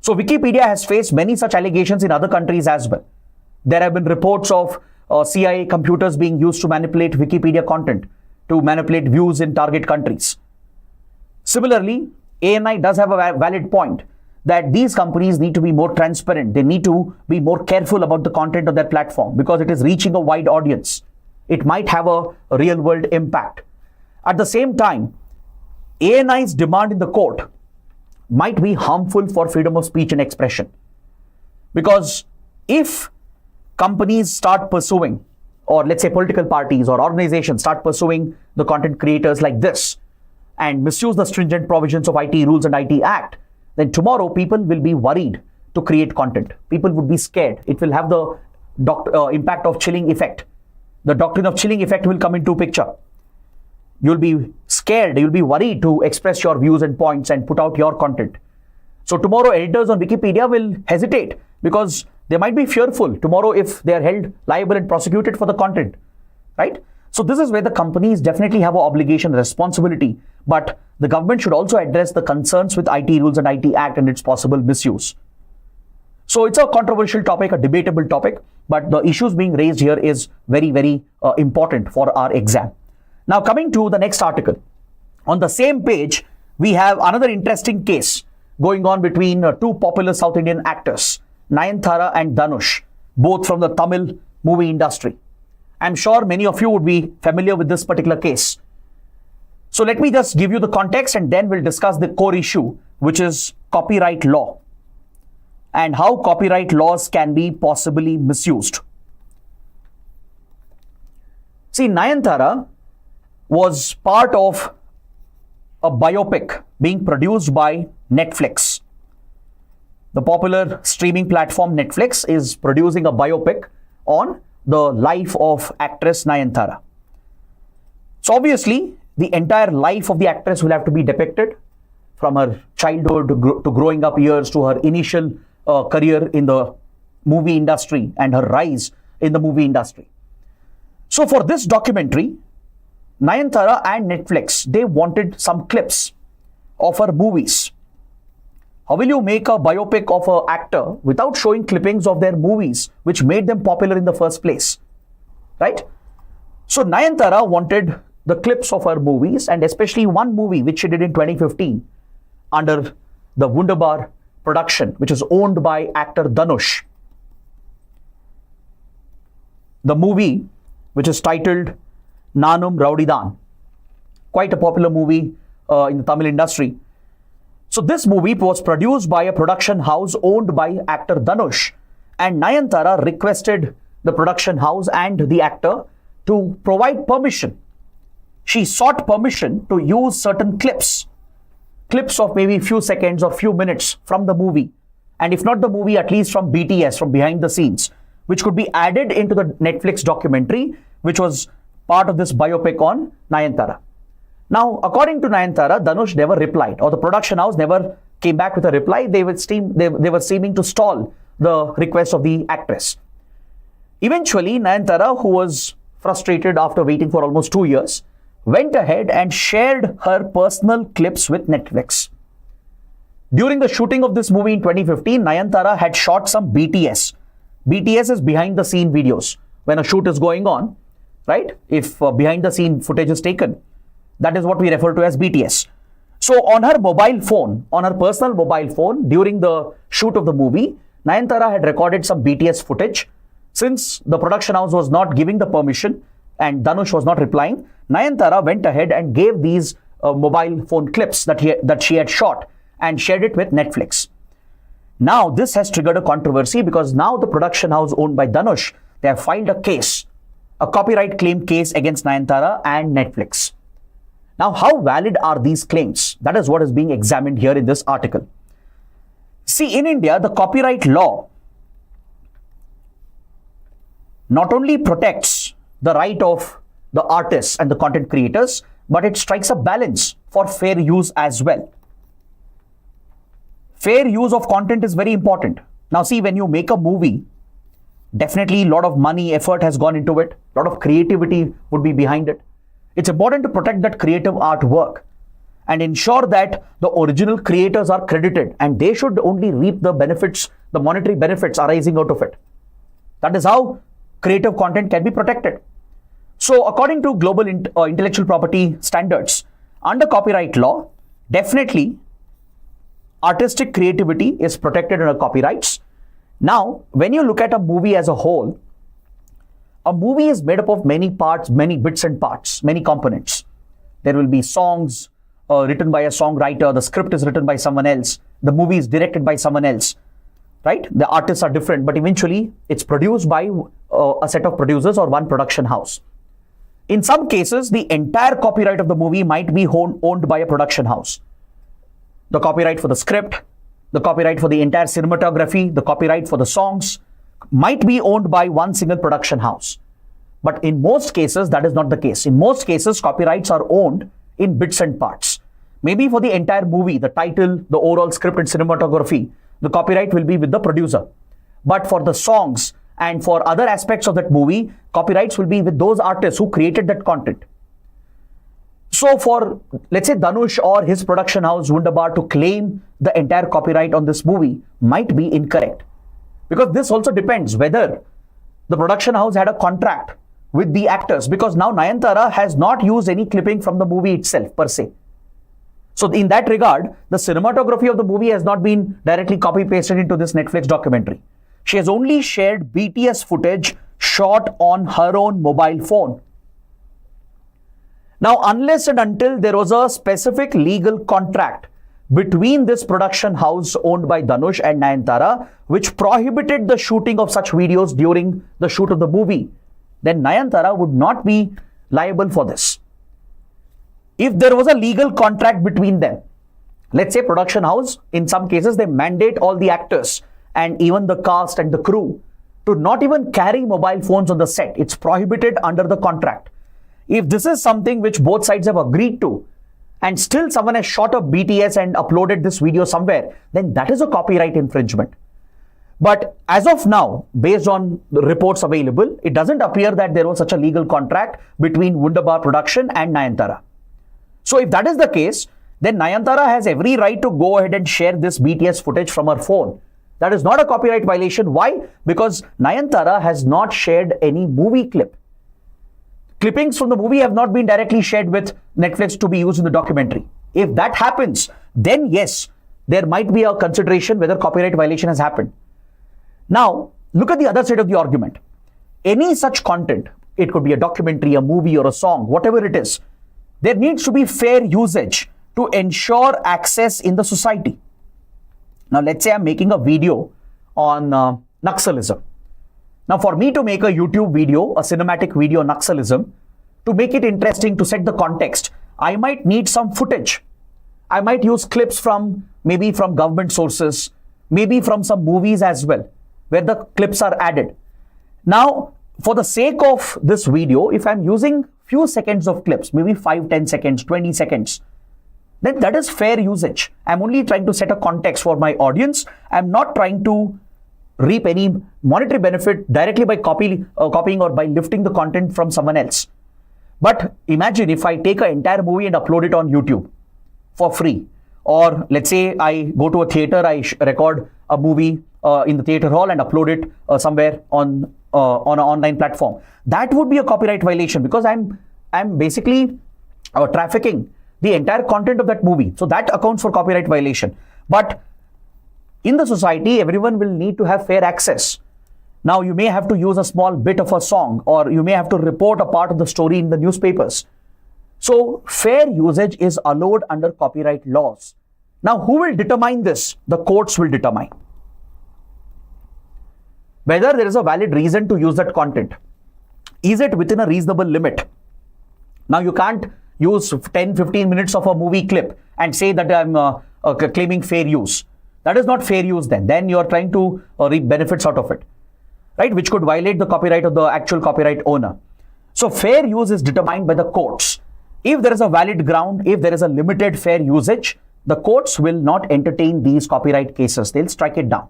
So Wikipedia has faced many such allegations in other countries as well. There have been reports of CIA computers being used to manipulate Wikipedia content, to manipulate views in target countries. Similarly, ANI does have a valid point that these companies need to be more transparent. They need to be more careful about the content of their platform because it is reaching a wide audience. It might have a real world impact. At the same time, ANI's demand in the court might be harmful for freedom of speech and expression. Because if companies start pursuing, or let's say political parties or organizations start pursuing the content creators like this and misuse the stringent provisions of IT rules and IT Act, then tomorrow people will be worried to create content. People would be scared. It will have the impact of chilling effect. The doctrine of chilling effect will come into picture. You'll be scared, you'll be worried to express your views and points and put out your content. So tomorrow editors on Wikipedia will hesitate because they might be fearful tomorrow if they are held liable and prosecuted for the content, right? So this is where the companies definitely have an obligation, responsibility, but the government should also address the concerns with IT rules and IT Act and its possible misuse. So it's a controversial topic, a debatable topic, but the issues being raised here is very, very important for our exam. Now coming to the next article. On the same page, we have another interesting case going on between two popular South Indian actors, Nayantara and Dhanush, both from the Tamil movie industry. I'm sure many of you would be familiar with this particular case. So let me just give you the context and then we'll discuss the core issue, which is copyright law and how copyright laws can be possibly misused. See, Nayantara was part of a biopic being produced by Netflix. The popular streaming platform Netflix is producing a biopic on the life of actress Nayantara. So obviously, the entire life of the actress will have to be depicted from her childhood to growing up years to her initial career in the movie industry and her rise in the movie industry. So for this documentary, Nayantara and Netflix, they wanted some clips of her movies. How will you make a biopic of an actor without showing clippings of their movies, which made them popular in the first place, right? So Nayantara wanted the clips of her movies, and especially one movie which she did in 2015 under the Wunderbar production, which is owned by actor Dhanush. The movie, which is titled Nanum Rowdydan, quite a popular movie in the Tamil industry. So this movie was produced by a production house owned by actor Dhanush, and Nayantara requested the production house and the actor to provide permission. She sought permission to use certain clips of maybe few seconds or few minutes from the movie, and if not the movie, at least from BTS, from behind the scenes, which could be added into the Netflix documentary, which was part of this biopic on Nayantara. Now, according to Nayantara, Dhanush never replied, or the production house never came back with a reply. They were seeming to stall the request of the actress. Eventually, Nayantara, who was frustrated after waiting for almost 2 years, went ahead and shared her personal clips with Netflix. During the shooting of this movie in 2015, Nayantara had shot some BTS. BTS is behind the scene videos. when a shoot is going on, right? If behind the scene footage is taken, that is what we refer to as BTS. So on her mobile phone, on her personal mobile phone, during the shoot of the movie, Nayantara had recorded some BTS footage. Since the production house was not giving the permission and Dhanush was not replying, Nayantara went ahead and gave these mobile phone clips that she had shot and shared it with Netflix. Now this has triggered a controversy because now the production house owned by Dhanush, they have filed a case, a copyright claim case against Nayantara and Netflix. Now, how valid are these claims? That is what is being examined here in this article. See, in India, the copyright law not only protects the right of the artists and the content creators, but it strikes a balance for fair use as well. Fair use of content is very important. Now, see, when you make a movie, definitely a lot of money, effort has gone into it. A lot of creativity would be behind it. It's important to protect that creative artwork and ensure that the original creators are credited and they should only reap the benefits, the monetary benefits arising out of it. That is how creative content can be protected. So according to global intellectual property standards, under copyright law, definitely artistic creativity is protected under copyrights. Now, when you look at a movie as a whole, a movie is made up of many parts, many bits and parts, many components. There will be songs written by a songwriter, the script is written by someone else, the movie is directed by someone else, right? The artists are different, but eventually it's produced by a set of producers or one production house. In some cases, the entire copyright of the movie might be owned by a production house. The copyright for the script, the copyright for the entire cinematography, the copyright for the songs, might be owned by one single production house. But in most cases, that is not the case. In most cases, copyrights are owned in bits and parts. Maybe for the entire movie, the title, the overall script and cinematography, the copyright will be with the producer. But for the songs and for other aspects of that movie, copyrights will be with those artists who created that content. So for, let's say, Dhanush or his production house, Wunderbar, to claim the entire copyright on this movie might be incorrect. Because this also depends whether the production house had a contract with the actors, because now Nayantara has not used any clipping from the movie itself per se. So in that regard, the cinematography of the movie has not been directly copy-pasted into this Netflix documentary. She has only shared BTS footage shot on her own mobile phone. Now, unless and until there was a specific legal contract between this production house owned by Dhanush and Nayantara, which prohibited the shooting of such videos during the shoot of the movie, then Nayantara would not be liable for this. If there was a legal contract between them, let's say production house, in some cases, they mandate all the actors and even the cast and the crew to not even carry mobile phones on the set. It's prohibited under the contract. If this is something which both sides have agreed to, and still someone has shot a BTS and uploaded this video somewhere, then that is a copyright infringement. But as of now, based on the reports available, it doesn't appear that there was such a legal contract between Wunderbar Production and Nayantara. So if that is the case, then Nayantara has every right to go ahead and share this BTS footage from her phone. That is not a copyright violation. Why? Because Nayantara has not shared any movie clip. Clippings from the movie have not been directly shared with Netflix to be used in the documentary. If that happens, then yes, there might be a consideration whether copyright violation has happened. Now, look at the other side of the argument. Any such content, it could be a documentary, a movie or a song, whatever it is, there needs to be fair usage to ensure access in the society. Now, let's say I'm making a video on Naxalism. Now, for me to make a YouTube video, a cinematic video on Naxalism, to make it interesting, to set the context, I might need some footage. I might use clips from maybe from government sources, maybe from some movies as well, where the clips are added. Now, for the sake of this video, if I'm using few seconds of clips, maybe 5, 10 seconds, 20 seconds, then that is fair usage. I'm only trying to set a context for my audience. I'm not trying to reap any monetary benefit directly by copying or by lifting the content from someone else. But imagine if I take an entire movie and upload it on YouTube for free. Or let's say I go to a theater, I record a movie in the theater hall and upload it somewhere on on an online platform, that would be a copyright violation, because I'm basically trafficking the entire content of that movie. So that accounts for copyright violation. But in the society, everyone will need to have fair access. Now, you may have to use a small bit of a song, or you may have to report a part of the story in the newspapers. So fair usage is allowed under copyright laws. Now, who will determine this? The courts will determine whether there is a valid reason to use that content. Is it within a reasonable limit? Now, you can't use 10-15 minutes of a movie clip and say that I'm claiming fair use. That is not fair use then. Then you are trying to reap benefits out of it, right? Which could violate the copyright of the actual copyright owner. So fair use is determined by the courts. If there is a valid ground, if there is a limited fair usage, the courts will not entertain these copyright cases. They'll strike it down.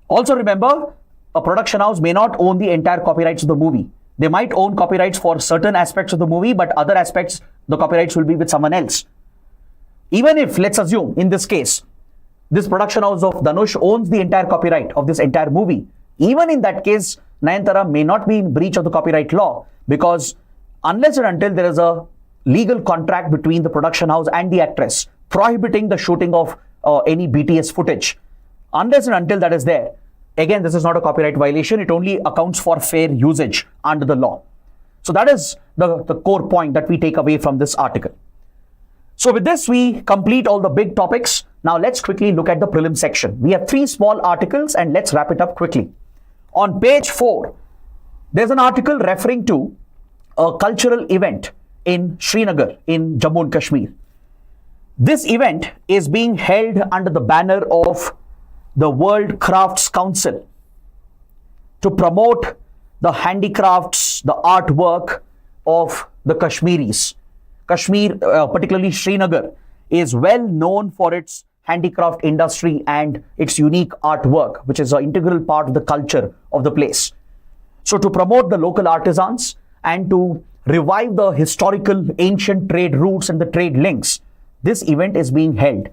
Also remember, a production house may not own the entire copyrights of the movie. They might own copyrights for certain aspects of the movie, but other aspects, the copyrights will be with someone else. Even if, let's assume, in this case, this production house of Dhanush owns the entire copyright of this entire movie. Even in that case, Nayantara may not be in breach of the copyright law, because unless and until there is a legal contract between the production house and the actress prohibiting the shooting of any BTS footage, unless and until that is there, again, this is not a copyright violation. It only accounts for fair usage under the law. So that is the core point that we take away from this article. So with this, we complete all the big topics. Now let's quickly look at the prelim section. We have 3 small articles and let's wrap it up quickly. On page 4, there's an article referring to a cultural event in Srinagar in Jammu and Kashmir. This event is being held under the banner of the World Crafts Council to promote the handicrafts, the artwork of the Kashmiris. Kashmir, particularly Srinagar, is well known for its handicraft industry and its unique artwork, which is an integral part of the culture of the place. So to promote the local artisans and to revive the historical ancient trade routes and the trade links, this event is being held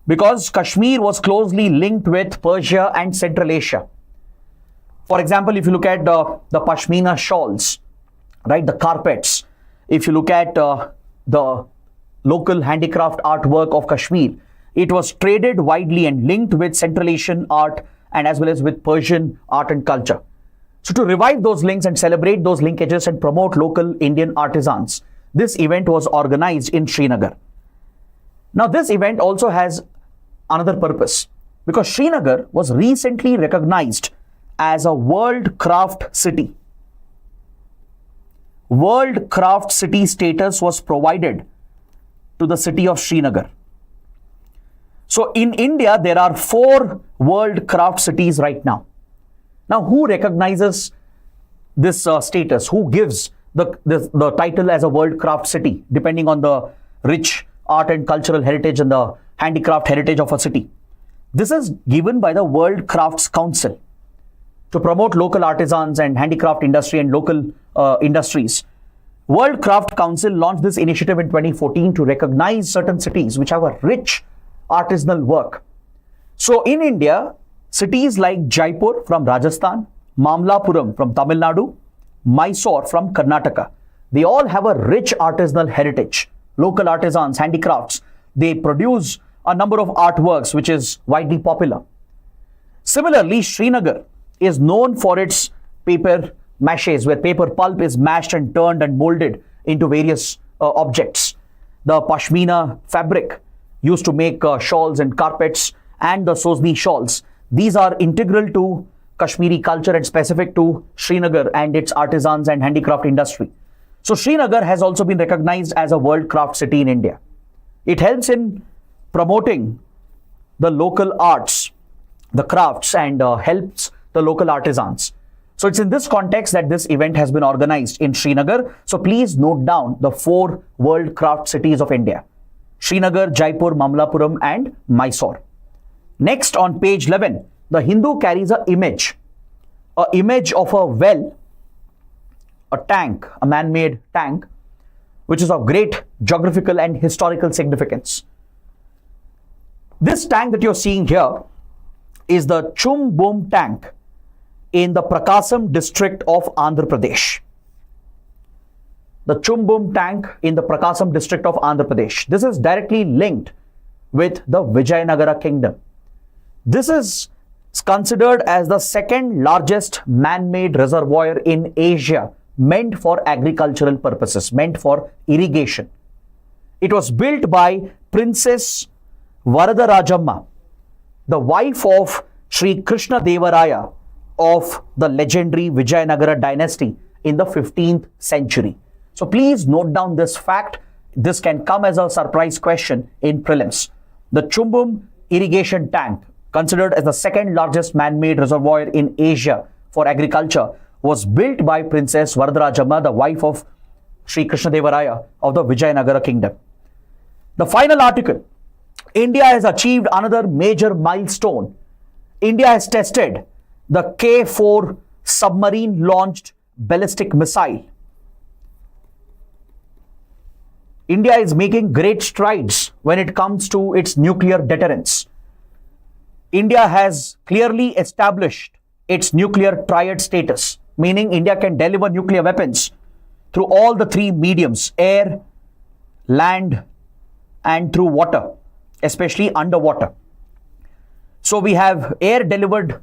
because Kashmir was closely linked with Persia and Central Asia. For example, if you look at the Pashmina shawls, right, the carpets, if you look at the local handicraft artwork of Kashmir, it was traded widely and linked with Central Asian art and as well as with Persian art and culture. So to revive those links and celebrate those linkages and promote local Indian artisans, this event was organized in Srinagar. Now this event also has another purpose, because Srinagar was recently recognized as a World Craft City. World Craft City status was provided to the city of Srinagar. So in India, there are 4 World Craft Cities right now. Now, who recognizes this status? Who gives the title as a World Craft City, depending on the rich art and cultural heritage and the handicraft heritage of a city? This is given by the World Crafts Council to promote local artisans and handicraft industry and local industries. World Craft Council launched this initiative in 2014 to recognize certain cities which have a rich artisanal work. So in India, cities like Jaipur from Rajasthan, Mamlapuram from Tamil Nadu, Mysore from Karnataka, they all have a rich artisanal heritage. Local artisans, handicrafts, they produce a number of artworks which is widely popular. Similarly, Srinagar is known for its paper maches, where paper pulp is mashed and turned and molded into various objects. The Pashmina fabric used to make shawls and carpets, and the Sozni shawls. These are integral to Kashmiri culture and specific to Srinagar and its artisans and handicraft industry. So Srinagar has also been recognized as a World Craft City in India. It helps in promoting the local arts, the crafts, and helps the local artisans. So it's in this context that this event has been organized in Srinagar. So please note down the 4 World Craft Cities of India: Srinagar, Jaipur, Mamlapuram, and Mysore. Next, on page 11, the Hindu carries an image of a well, a tank, a man-made tank, which is of great geographical and historical significance. This tank that you're seeing here is the Cumbum tank. in the Prakasam district of Andhra Pradesh. The Cumbum tank in the Prakasam district of Andhra Pradesh. This is directly linked with the Vijayanagara kingdom. This is considered as the second largest man-made reservoir in Asia, meant for agricultural purposes, meant for irrigation. It was built by Princess Varadarajamma, the wife of Sri Krishna Devaraya of the legendary Vijayanagara dynasty in the 15th century. So please note down this fact. This can come as a surprise question in prelims. The Cumbum irrigation tank, considered as the second largest man-made reservoir in Asia for agriculture, was built by Princess Varadarajamma, the wife of Sri Krishna Devaraya of the Vijayanagara kingdom. The final article. India has achieved another major milestone. India has tested the K-4 submarine-launched ballistic missile. India is making great strides when it comes to its nuclear deterrence. India has clearly established its nuclear triad status, meaning India can deliver nuclear weapons through all the three mediums: air, land, and through water, especially underwater. So we have air-delivered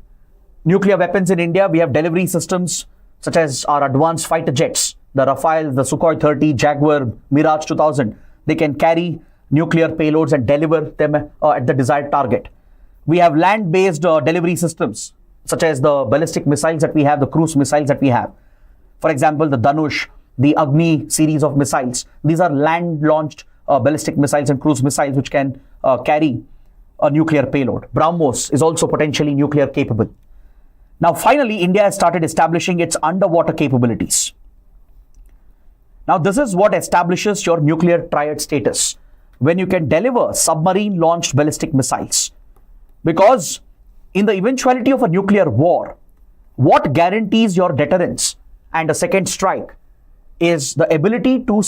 nuclear weapons in India. We have delivery systems such as our advanced fighter jets, the Rafale, the Sukhoi 30, Jaguar, Mirage 2000. They can carry nuclear payloads and deliver them at the desired target. We have land-based delivery systems such as the ballistic missiles that we have, the cruise missiles that we have. For example, the Dhanush, the Agni series of missiles. These are land-launched ballistic missiles and cruise missiles which can carry a nuclear payload. BrahMos is also potentially nuclear capable. Now, finally, India has started establishing its underwater capabilities. Now, this is what establishes your nuclear triad status, when you can deliver submarine-launched ballistic missiles. Because in the eventuality of a nuclear war, what guarantees your deterrence and a second strike is the ability to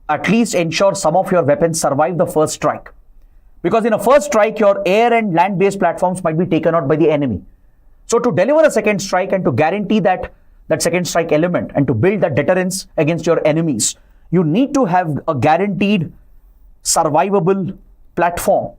at least ensure some of your weapons survive the first strike. Because in a first strike, your air and land-based platforms might be taken out by the enemy. So to deliver a second strike and to guarantee that second strike element and to build that deterrence against your enemies, you need to have a guaranteed survivable platform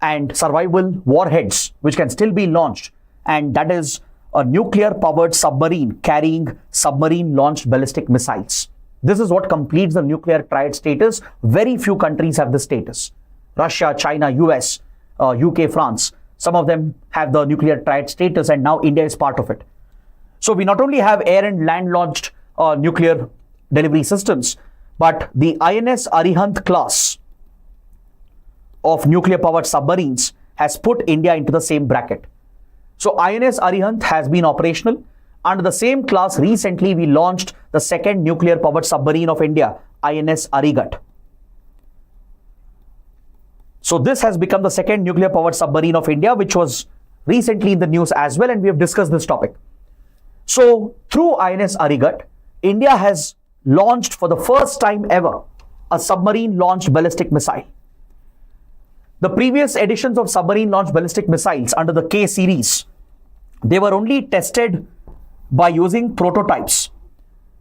and survivable warheads which can still be launched, and that is a nuclear-powered submarine carrying submarine-launched ballistic missiles. This is what completes the nuclear triad status. Very few countries have this status. Russia, China, US, UK, France, some of them have the nuclear triad status, and now India is part of it. So we not only have air and land-launched nuclear delivery systems, but the INS Arihant class of nuclear-powered submarines has put India into the same bracket. So INS Arihant has been operational. Under the same class, recently we launched the second nuclear-powered submarine of India, INS Arigat. So this has become the second nuclear-powered submarine of India, which was recently in the news as well, and we have discussed this topic. So through INS Arigat, India has launched for the first time ever a submarine-launched ballistic missile. The previous editions of submarine-launched ballistic missiles under the K series, they were only tested by using prototypes.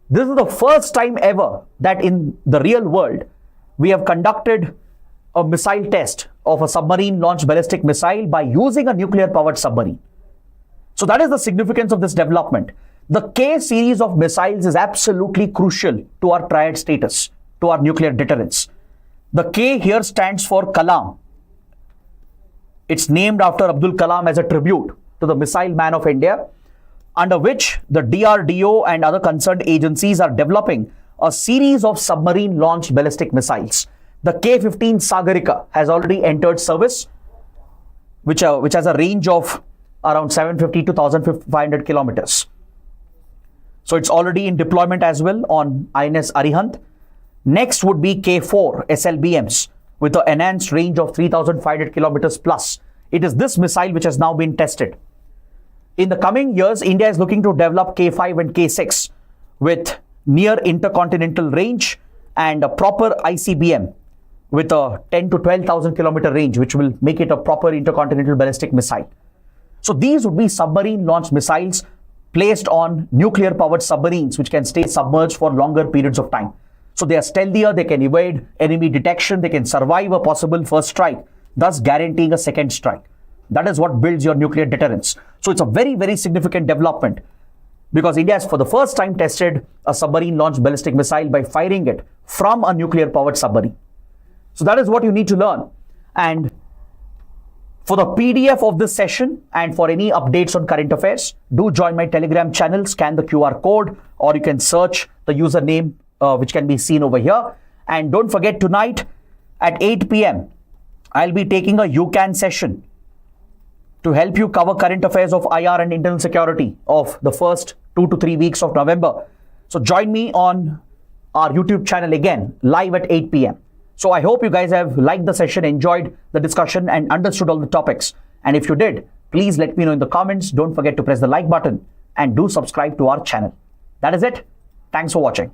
This is the first time ever that in the real world, we have conducted a missile test of a submarine-launched ballistic missile by using a nuclear-powered submarine. So that is the significance of this development. The K series of missiles is absolutely crucial to our triad status, to our nuclear deterrence. The K here stands for Kalam. It's named after Abdul Kalam as a tribute to the missile man of India, under which the DRDO and other concerned agencies are developing a series of submarine-launched ballistic missiles. The K-15 Sagarika has already entered service, which has a range of around 750 to 1,500 kilometers. So it's already in deployment as well on INS Arihant. Next would be K-4 SLBMs with an enhanced range of 3,500 kilometers plus. It is this missile which has now been tested. In the coming years, India is looking to develop K-5 and K-6 with near intercontinental range and a proper ICBM with a 10 to 12,000 kilometer range, which will make it a proper intercontinental ballistic missile. So these would be submarine launched missiles placed on nuclear powered submarines which can stay submerged for longer periods of time. So they are stealthier, they can evade enemy detection, they can survive a possible first strike, thus guaranteeing a second strike. That is what builds your nuclear deterrence. So it's a very, very significant development because India has for the first time tested a submarine launched ballistic missile by firing it from a nuclear powered submarine. So that is what you need to learn. And for the PDF of this session and for any updates on current affairs, do join my Telegram channel, scan the QR code, or you can search the username which can be seen over here. And don't forget, tonight at 8 p.m, I'll be taking a UCAN session to help you cover current affairs of IR and internal security of the first 2 to 3 weeks of November. So join me on our YouTube channel again, live at 8 p.m. So I hope you guys have liked the session, enjoyed the discussion and understood all the topics. And if you did, please let me know in the comments. Don't forget to press the like button and do subscribe to our channel. That is it. Thanks for watching.